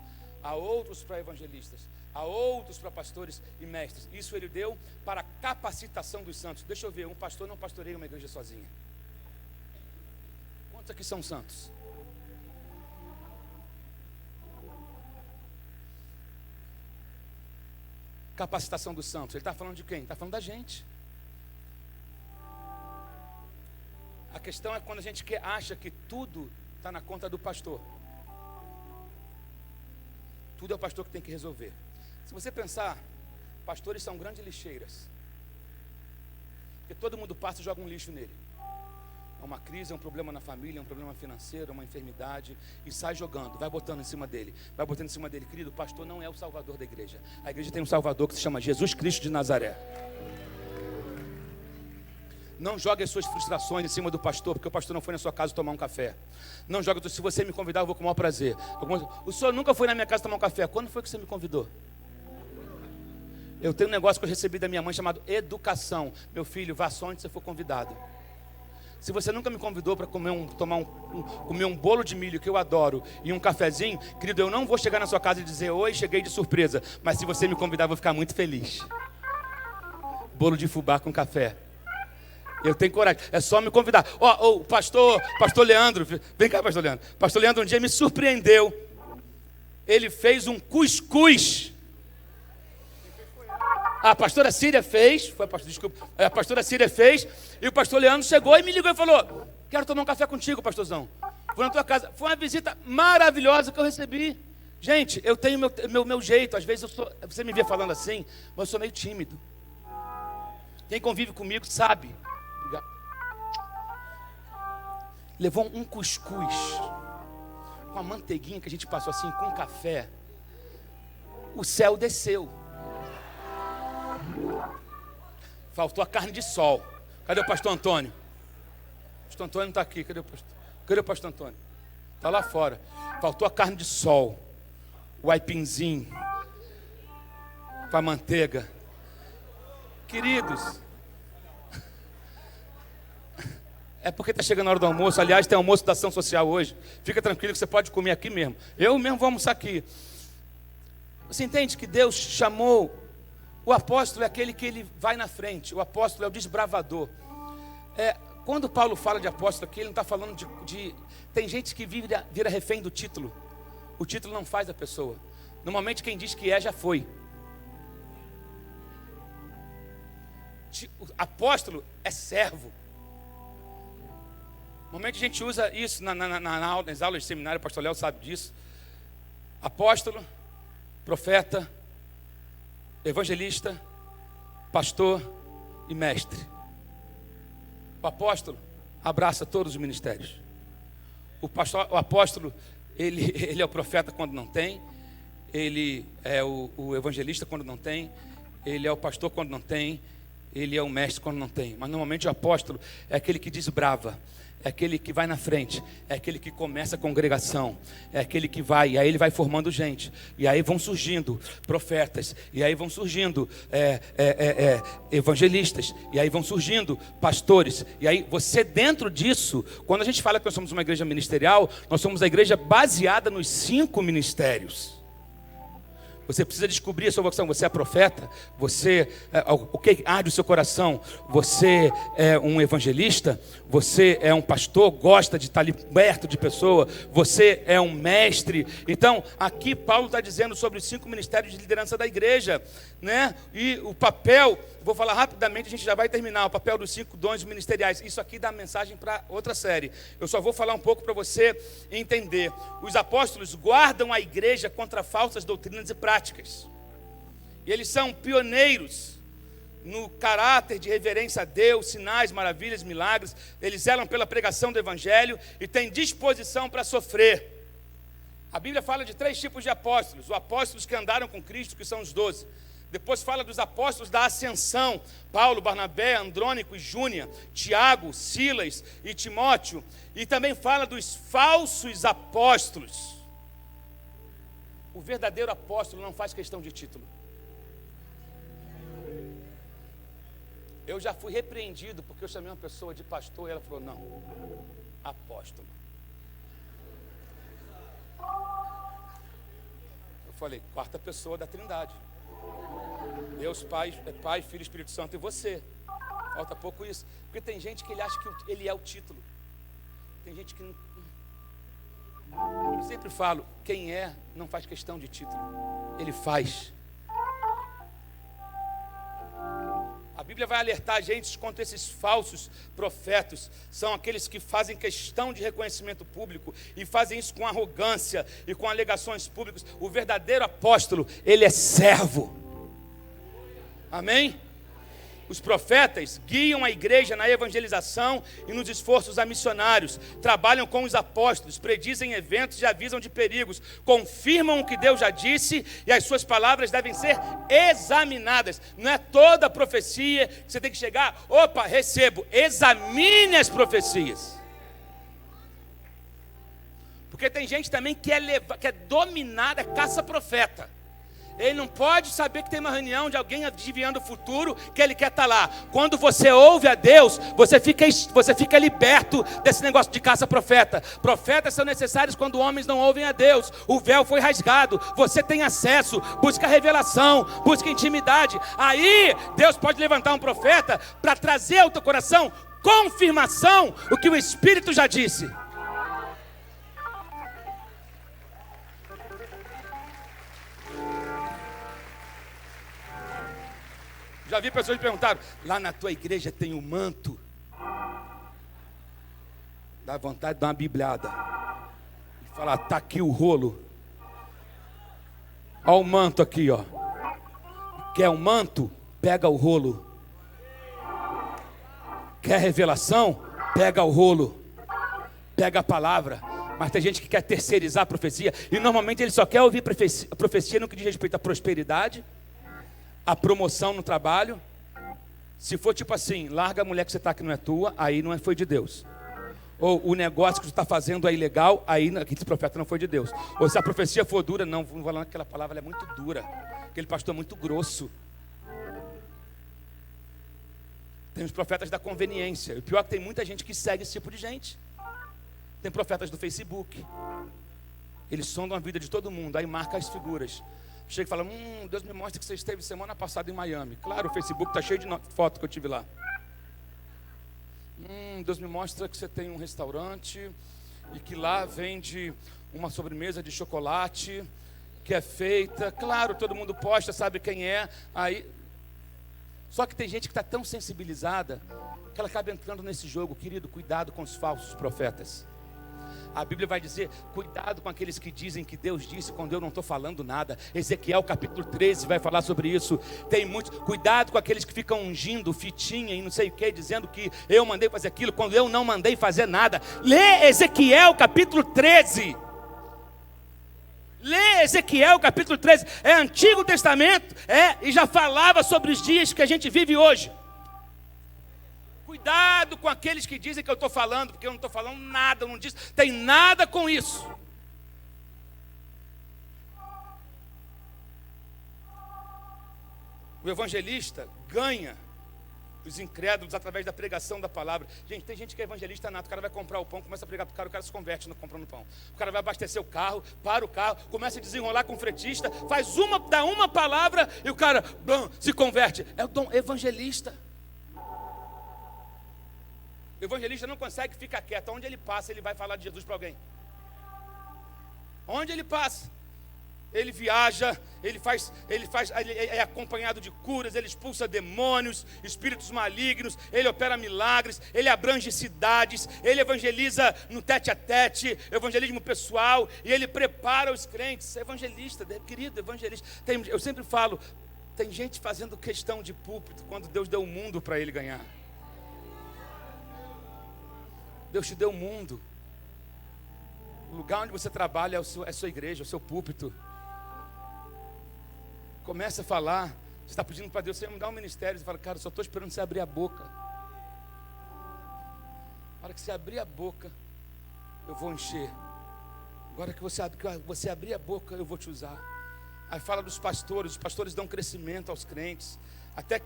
a outros para evangelistas, a outros para pastores e mestres. Isso ele deu para a capacitação dos santos. Deixa eu ver, um pastor não pastoreia uma igreja sozinha. Quantos aqui são santos? Capacitação dos santos. Ele está falando de quem? Está falando da gente. A questão é quando a gente acha que tudo está na conta do pastor. Tudo é o pastor que tem que resolver. Se você pensar, pastores são grandes lixeiras, porque todo mundo passa e joga um lixo nele. É uma crise, é um problema na família, é um problema financeiro, é uma enfermidade, e sai jogando, vai botando em cima dele, vai botando em cima dele. Querido, o pastor não é o salvador da igreja. A igreja tem um salvador que se chama Jesus Cristo de Nazaré. Não jogue as suas frustrações em cima do pastor, porque o pastor não foi na sua casa tomar um café. Não jogue, se você me convidar, eu vou com o maior prazer. O senhor nunca foi na minha casa tomar um café. Quando foi que você me convidou? Eu tenho um negócio que eu recebi da minha mãe chamado educação. Meu filho, vá só onde você for convidado. Se você nunca me convidou para comer um bolo de milho que eu adoro e um cafezinho, querido, eu não vou chegar na sua casa e dizer: oi, cheguei de surpresa. Mas se você me convidar, eu vou ficar muito feliz. bolo de fubá com café. Eu tenho coragem, é só me convidar. O pastor Leandro, vem cá, pastor Leandro. Pastor Leandro um dia me surpreendeu. Ele fez um cuscuz. A pastora Síria fez, a pastora Síria fez, e o pastor Leandro chegou e me ligou e falou: quero tomar um café contigo, pastorzão. Vou na tua casa. Foi uma visita maravilhosa que eu recebi. Gente, eu tenho meu jeito. Às vezes você me vê falando assim, mas eu sou meio tímido. Quem convive comigo sabe. Obrigado. Levou um cuscuz com a manteiguinha que a gente passou assim, com café. O céu desceu. Faltou a carne de sol. Cadê o pastor Antônio? O pastor Antônio não está aqui. Cadê o pastor Antônio? Está lá fora. Faltou a carne de sol. O aipinzinho com a manteiga. Queridos, é porque está chegando a hora do almoço. Aliás, tem almoço da ação social hoje. Fica tranquilo que você pode comer aqui mesmo. Eu mesmo vou almoçar aqui. Você entende que Deus chamou o apóstolo? É aquele que ele vai na frente. O apóstolo é o desbravador. Quando Paulo fala de apóstolo aqui, ele não está falando de... Tem gente que vira refém do título. O título não faz a pessoa. Normalmente quem diz que já foi. O apóstolo é servo. Normalmente a gente usa isso nas aulas de seminário. O pastor Léo sabe disso. Apóstolo, profeta, evangelista, pastor e mestre. O apóstolo abraça todos os ministérios. O apóstolo, ele é o profeta quando não tem, ele é o evangelista quando não tem, ele é o pastor quando não tem, ele é o mestre quando não tem. Mas normalmente o apóstolo é aquele que desbrava, é aquele que vai na frente, é aquele que começa a congregação, é aquele que vai, e aí ele vai formando gente, e aí vão surgindo profetas, e aí vão surgindo evangelistas, e aí vão surgindo pastores, e aí você dentro disso, quando a gente fala que nós somos uma igreja ministerial, nós somos a igreja baseada nos 5 ministérios. Você precisa descobrir a sua vocação. Você é profeta, o que arde o seu coração? Você é um evangelista, você é um pastor, gosta de estar ali perto de pessoa, você é um mestre. Então, aqui Paulo está dizendo sobre os 5 ministérios de liderança da igreja, né? E o papel, vou falar rapidamente, a gente já vai terminar, o papel dos 5 dons ministeriais. Isso aqui dá mensagem para outra série. Eu só vou falar um pouco para você entender. Os apóstolos guardam a igreja contra falsas doutrinas e práticas. E eles são pioneiros no caráter de reverência a Deus, sinais, maravilhas, milagres. Eles zelam pela pregação do evangelho e têm disposição para sofrer. A Bíblia fala de 3 tipos de apóstolos: os apóstolos que andaram com Cristo, que são os 12. Depois fala dos apóstolos da ascensão: Paulo, Barnabé, Andrônico e Júnia, Tiago, Silas e Timóteo. E também fala dos falsos apóstolos. O verdadeiro apóstolo não faz questão de título. Eu já fui repreendido porque eu chamei uma pessoa de pastor e ela falou: não, apóstolo. Eu falei: 4ª pessoa da Trindade. Deus Pai, Filho e Espírito Santo, e você. Falta pouco isso. Porque tem gente que ele acha que ele é o título. Tem gente que não. Eu sempre falo: quem não faz questão de título, ele faz. A Bíblia vai alertar a gente contra esses falsos profetas. São aqueles que fazem questão de reconhecimento público e fazem isso com arrogância e com alegações públicas. O verdadeiro apóstolo, ele é servo. Amém? Os profetas guiam a igreja na evangelização e nos esforços a missionários. Trabalham com os apóstolos, predizem eventos e avisam de perigos. Confirmam o que Deus já disse e as suas palavras devem ser examinadas. Não é toda profecia que você tem que chegar: opa, recebo. Examine as profecias. Porque tem gente também que é dominada, caça-profeta. Ele não pode saber que tem uma reunião de alguém adivinhando o futuro, que ele quer estar lá. Quando você ouve a Deus, você fica liberto desse negócio de caça-profeta. Profetas são necessários quando homens não ouvem a Deus. O véu foi rasgado, você tem acesso, busca revelação, busca intimidade. Aí Deus pode levantar um profeta para trazer ao teu coração confirmação o que o Espírito já disse. Já vi pessoas que perguntaram: lá na tua igreja tem um manto? Dá vontade de dar uma bibliada e falar: tá aqui o rolo. Olha o manto aqui, ó. Quer um manto? Pega o rolo. Quer revelação? Pega o rolo. Pega a palavra. Mas tem gente que quer terceirizar a profecia, e normalmente ele só quer ouvir profecia no que diz respeito à prosperidade, a promoção no trabalho. Se for tipo assim: larga a mulher que você está que não é tua, aí não foi de Deus. Ou o negócio que você está fazendo é ilegal, aí aquele profeta não foi de Deus. Ou se a profecia for dura, não vou falar que aquela palavra é muito dura, aquele pastor é muito grosso. Tem os profetas da conveniência. O pior é que tem muita gente que segue esse tipo de gente. Tem profetas do Facebook, eles sondam a vida de todo mundo, aí marca as figuras. Chega e fala: Deus me mostra que você esteve semana passada em Miami. Claro, o Facebook está cheio de foto que eu tive lá. Deus me mostra que você tem um restaurante e que lá vende uma sobremesa de chocolate que é feita. Claro, todo mundo posta, sabe quem é. Aí, só que tem gente que está tão sensibilizada que ela acaba entrando nesse jogo. Querido, cuidado com os falsos profetas. A Bíblia vai dizer: cuidado com aqueles que dizem que Deus disse quando eu não estou falando nada. Ezequiel capítulo 13 vai falar sobre isso. Tem muito cuidado com aqueles que ficam ungindo fitinha e não sei o que, dizendo que eu mandei fazer aquilo quando eu não mandei fazer nada. Lê Ezequiel capítulo 13. Lê Ezequiel capítulo 13. É Antigo Testamento, e já falava sobre os dias que a gente vive hoje. Cuidado com aqueles que dizem que eu estou falando, porque eu não estou falando nada, eu não disse, tem nada com isso. O evangelista ganha os incrédulos através da pregação da palavra. Gente, tem gente que é evangelista nato. O cara vai comprar o pão, começa a pregar para o cara se converte comprando pão. O cara vai abastecer o carro, para o carro, começa a desenrolar com o fretista, dá uma palavra e o cara se converte. É o dom evangelista. O evangelista não consegue ficar quieto. Onde ele passa, ele vai falar de Jesus para alguém. Onde ele passa, ele viaja, ele é acompanhado de curas, ele expulsa demônios, espíritos malignos, ele opera milagres, ele abrange cidades, ele evangeliza no tete a tete, evangelismo pessoal, e ele prepara os crentes. Evangelista, querido, evangelista. Eu sempre falo, tem gente fazendo questão de púlpito quando Deus deu o mundo para ele ganhar. Deus te deu o mundo. O lugar onde você trabalha é a sua igreja, é o seu púlpito. Começa a falar. Você está pedindo para Deus: você me dá um ministério. Você fala: cara, eu só estou esperando você abrir a boca. Na hora que você abrir a boca, eu vou encher. Agora que você abrir a boca, eu vou te usar. Aí fala dos pastores. Os pastores dão crescimento aos crentes, até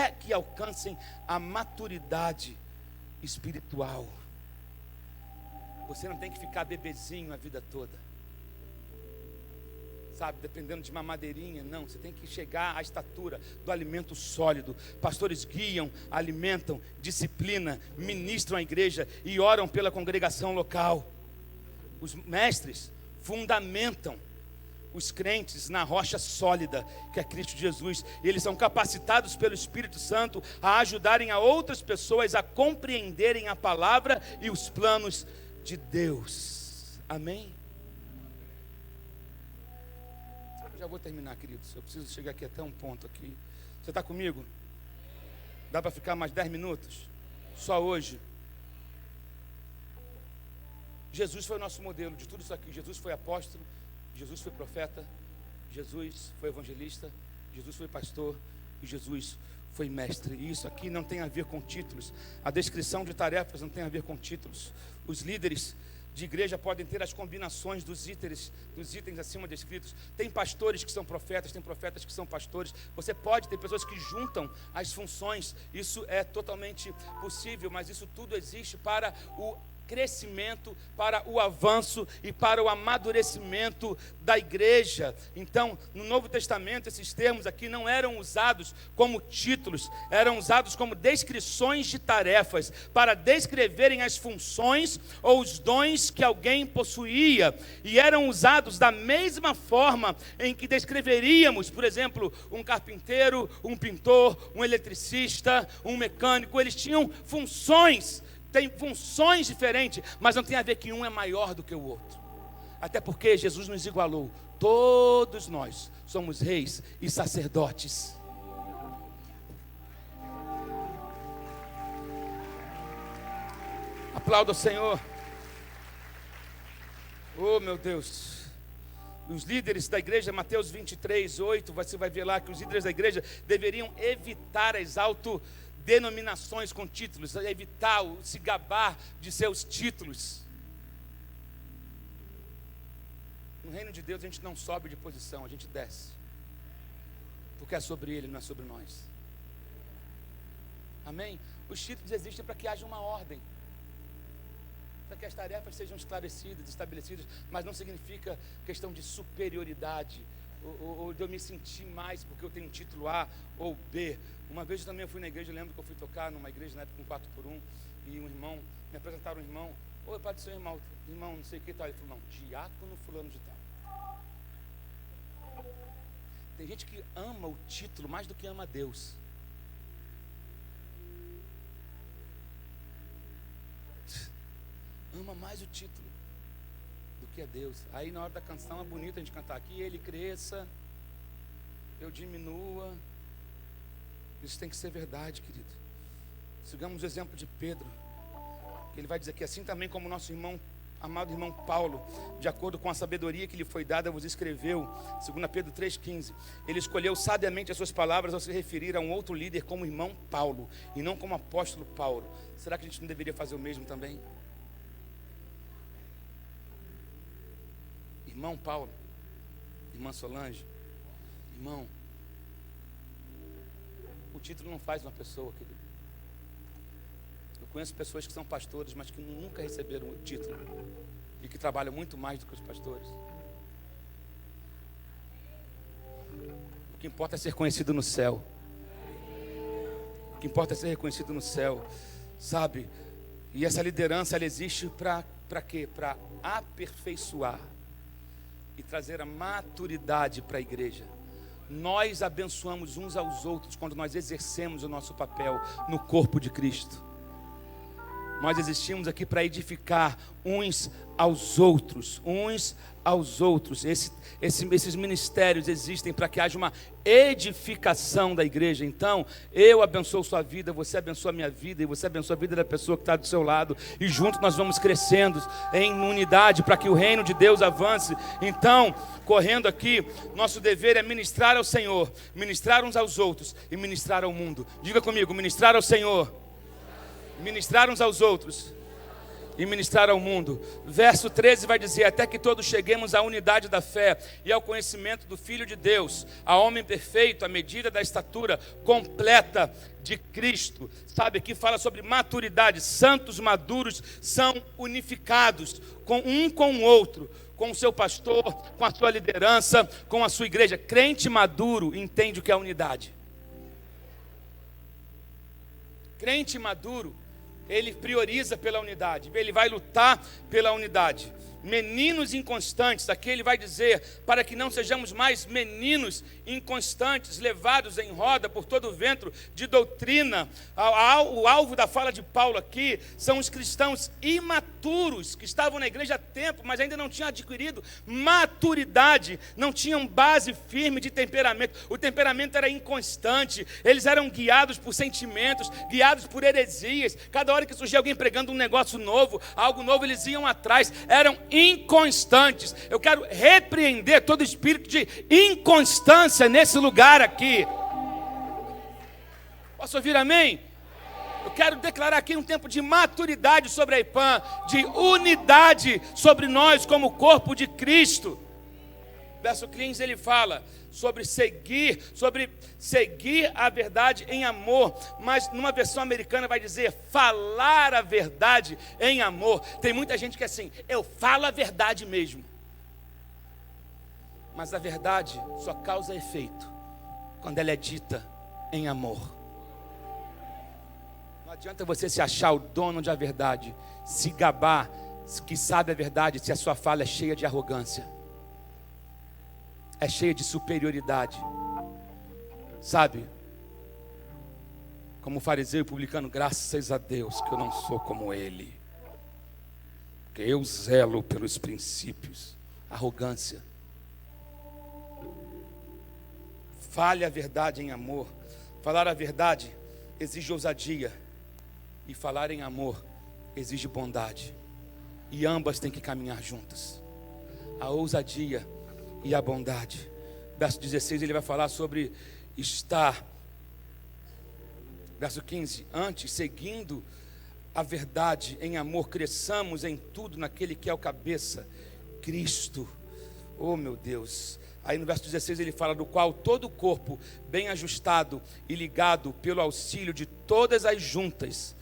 que alcancem a maturidade espiritual. Você não tem que ficar bebezinho a vida toda, sabe, dependendo de uma madeirinha. Não, você tem que chegar à estatura do alimento sólido. Pastores guiam, alimentam, disciplinam, ministram a igreja e oram pela congregação local. Os mestres fundamentam os crentes na rocha sólida, que é Cristo Jesus. E eles são capacitados pelo Espírito Santo a ajudarem a outras pessoas a compreenderem a palavra e os planos de Deus. Amém? Eu já vou terminar, queridos. Eu preciso chegar aqui até um ponto aqui. Você está comigo? Dá para ficar mais 10 minutos? Só hoje. Jesus foi o nosso modelo de tudo isso aqui. Jesus foi apóstolo, Jesus foi profeta, Jesus foi evangelista, Jesus foi pastor e Jesus foi mestre. E isso aqui não tem a ver com títulos. A descrição de tarefas não tem a ver com títulos. Os líderes de igreja podem ter as combinações dos itens acima descritos. Tem pastores que são profetas, tem profetas que são pastores. Você pode ter pessoas que juntam as funções. Isso é totalmente possível, mas isso tudo existe para o crescimento, para o avanço e para o amadurecimento da igreja. Então, no Novo Testamento, esses termos aqui não eram usados como títulos, eram usados como descrições de tarefas, para descreverem as funções ou os dons que alguém possuía, e eram usados da mesma forma em que descreveríamos, por exemplo, um carpinteiro, um pintor, um eletricista, um mecânico. Eles tinham funções. Tem funções diferentes, mas não tem a ver que um é maior do que o outro. Até porque Jesus nos igualou. Todos nós somos reis e sacerdotes. Aplauda o Senhor. Oh, meu Deus. Os líderes da igreja, Mateus 23, 8, você vai ver lá que os líderes da igreja deveriam evitar as denominações com títulos, evitar se gabar de seus títulos. No reino de Deus a gente não sobe de posição, a gente desce, porque é sobre Ele, não é sobre nós. Amém? Os títulos existem para que haja uma ordem, para que as tarefas sejam esclarecidas, estabelecidas, mas não significa questão de superioridade, ou de eu me sentir mais porque eu tenho título A ou B. Uma vez eu também fui na igreja, eu lembro que eu fui tocar numa igreja na época com 4x1, e um irmão, me apresentaram um irmão: oi, pai do seu irmão, não sei o que tal. Ele falou: não, diácono fulano de tal. Tem gente que ama o título mais do que ama Deus. Ama mais o título do que a Deus. Aí na hora da canção é bonito a gente cantar aqui: ele cresça, eu diminua. Isso tem que ser verdade, querido. Sigamos o exemplo de Pedro, que ele vai dizer que assim também como nosso irmão, amado irmão Paulo, de acordo com a sabedoria que lhe foi dada, vos escreveu, 2 Pedro 3,15. Ele escolheu sabiamente as suas palavras ao se referir a um outro líder como irmão Paulo, e não como apóstolo Paulo. Será que a gente não deveria fazer o mesmo também? Irmão Paulo, irmã Solange, irmão, o título não faz uma pessoa, querido. Eu conheço pessoas que são pastores, mas que nunca receberam o título, e que trabalham muito mais do que os pastores. O que importa é ser conhecido no céu. O que importa é ser reconhecido no céu, sabe? E essa liderança, ela existe para quê? Para aperfeiçoar e trazer a maturidade para a igreja. Nós abençoamos uns aos outros quando nós exercemos o nosso papel no corpo de Cristo. Nós existimos aqui para edificar uns aos outros, Esses ministérios existem para que haja uma edificação da igreja. Então, eu abençoo sua vida, você abençoa a minha vida, e você abençoa a vida da pessoa que está do seu lado, e juntos nós vamos crescendo em unidade para que o reino de Deus avance. Então, correndo aqui, nosso dever é ministrar ao Senhor, ministrar uns aos outros e ministrar ao mundo. Diga comigo: ministrar ao Senhor, ministrar uns aos outros e ministrar ao mundo. Verso 13 vai dizer: até que todos cheguemos à unidade da fé e ao conhecimento do Filho de Deus, a homem perfeito, à medida da estatura completa de Cristo. Sabe, aqui fala sobre maturidade. Santos maduros são unificados com o outro, com o seu pastor, com a sua liderança, com a sua igreja. Crente maduro entende o que é unidade. Crente maduro, ele prioriza pela unidade, ele vai lutar pela unidade. Meninos inconstantes, aqui ele vai dizer, para que não sejamos mais meninos inconstantes, levados em roda por todo o vento de doutrina. O alvo da fala de Paulo aqui são os cristãos imaturos, que estavam na igreja há tempo, mas ainda não tinham adquirido maturidade, não tinham base firme de temperamento. O temperamento era inconstante, eles eram guiados por sentimentos, guiados por heresias. Cada hora que surgia alguém pregando um negócio novo, algo novo, eles iam atrás, eram inconstantes. Eu quero repreender todo espírito de inconstância nesse lugar aqui. Posso ouvir amém? Eu quero declarar aqui um tempo de maturidade sobre a IPAM, de unidade sobre nós como corpo de Cristo. Verso 15 ele fala sobre seguir a verdade em amor, mas numa versão americana vai dizer falar a verdade em amor. Tem muita gente que é assim, eu falo a verdade mesmo. Mas a verdade só causa efeito quando ela é dita em amor. Não adianta você se achar o dono da verdade, se gabar que sabe a verdade, se a sua fala é cheia de arrogância, é cheia de superioridade, sabe? Como fariseu e publicano, graças a Deus que eu não sou como ele, porque eu zelo pelos princípios. Arrogância. Fale a verdade em amor. Falar a verdade exige ousadia, e falar em amor exige bondade, e ambas têm que caminhar juntas, a ousadia e a bondade. Verso 16 ele vai falar sobre estar. Verso 15, antes, seguindo a verdade em amor, cresçamos em tudo naquele que é o cabeça, Cristo. Oh meu Deus. Aí no verso 16 ele fala do qual todo o corpo bem ajustado e ligado pelo auxílio de todas as juntas,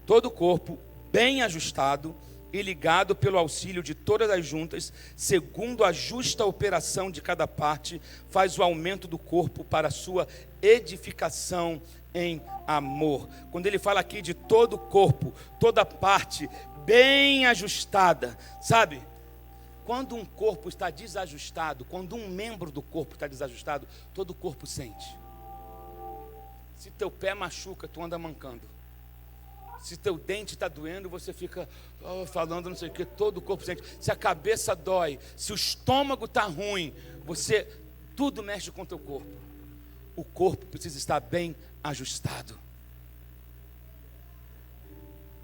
todo o corpo bem ajustado e ligado pelo auxílio de todas as juntas, segundo a justa operação de cada parte, faz o aumento do corpo para a sua edificação em amor. Quando ele fala aqui de todo o corpo, toda parte bem ajustada, sabe? Quando um corpo está desajustado, quando um membro do corpo está desajustado, todo o corpo sente. Se teu pé machuca, tu anda mancando. Se teu dente está doendo, você fica falando não sei o que, todo o corpo sente. Se a cabeça dói, se o estômago está ruim, tudo mexe com o teu corpo. O corpo precisa estar bem ajustado.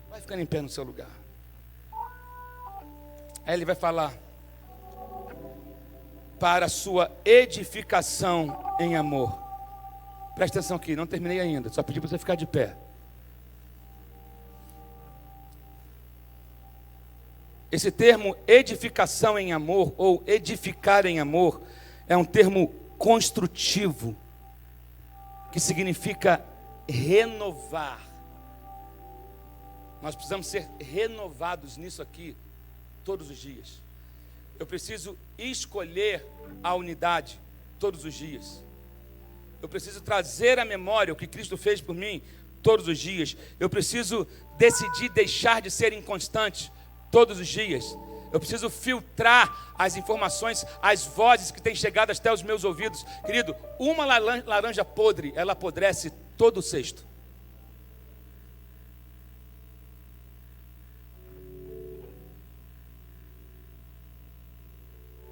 Vai ficando em pé no seu lugar. Aí ele vai falar para a sua edificação em amor. Presta atenção aqui, não terminei ainda, só pedi para você ficar de pé. Esse termo edificação em amor, ou edificar em amor, é um termo construtivo, que significa renovar. Nós precisamos ser renovados nisso aqui, todos os dias. Eu preciso escolher a unidade, todos os dias. Eu preciso trazer à memória o que Cristo fez por mim, todos os dias. Eu preciso decidir deixar de ser inconstante, todos os dias. Eu preciso filtrar as informações, as vozes que têm chegado até os meus ouvidos. Querido, uma laranja podre, ela apodrece todo o cesto.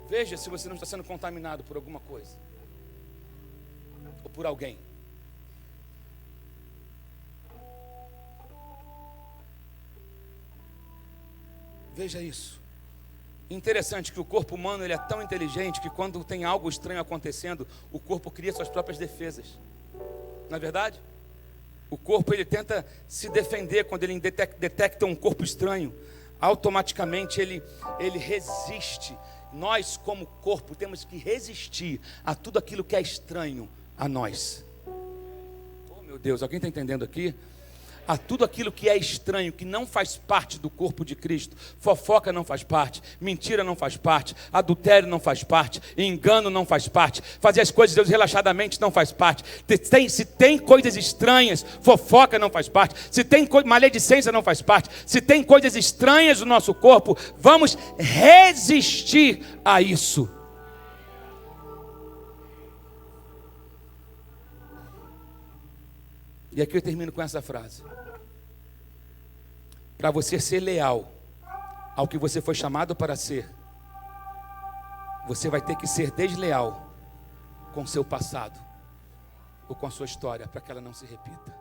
Veja se você não está sendo contaminado por alguma coisa, ou por alguém. Veja isso. Interessante que o corpo humano ele é tão inteligente que quando tem algo estranho acontecendo, o corpo cria suas próprias defesas. Não é verdade? O corpo ele tenta se defender quando ele detecta um corpo estranho. Automaticamente ele resiste. Nós como corpo temos que resistir a tudo aquilo que é estranho a nós. Oh meu Deus, alguém está entendendo aqui? A tudo aquilo que é estranho, que não faz parte do corpo de Cristo. Fofoca não faz parte, mentira não faz parte, adultério não faz parte, engano não faz parte, fazer as coisas de Deus relaxadamente não faz parte. Se tem coisas estranhas, fofoca não faz parte. Se tem maledicência não faz parte. Se tem coisas estranhas no nosso corpo, vamos resistir a isso. E aqui eu termino com essa frase. Para você ser leal ao que você foi chamado para ser, você vai ter que ser desleal com o seu passado ou com a sua história, para que ela não se repita.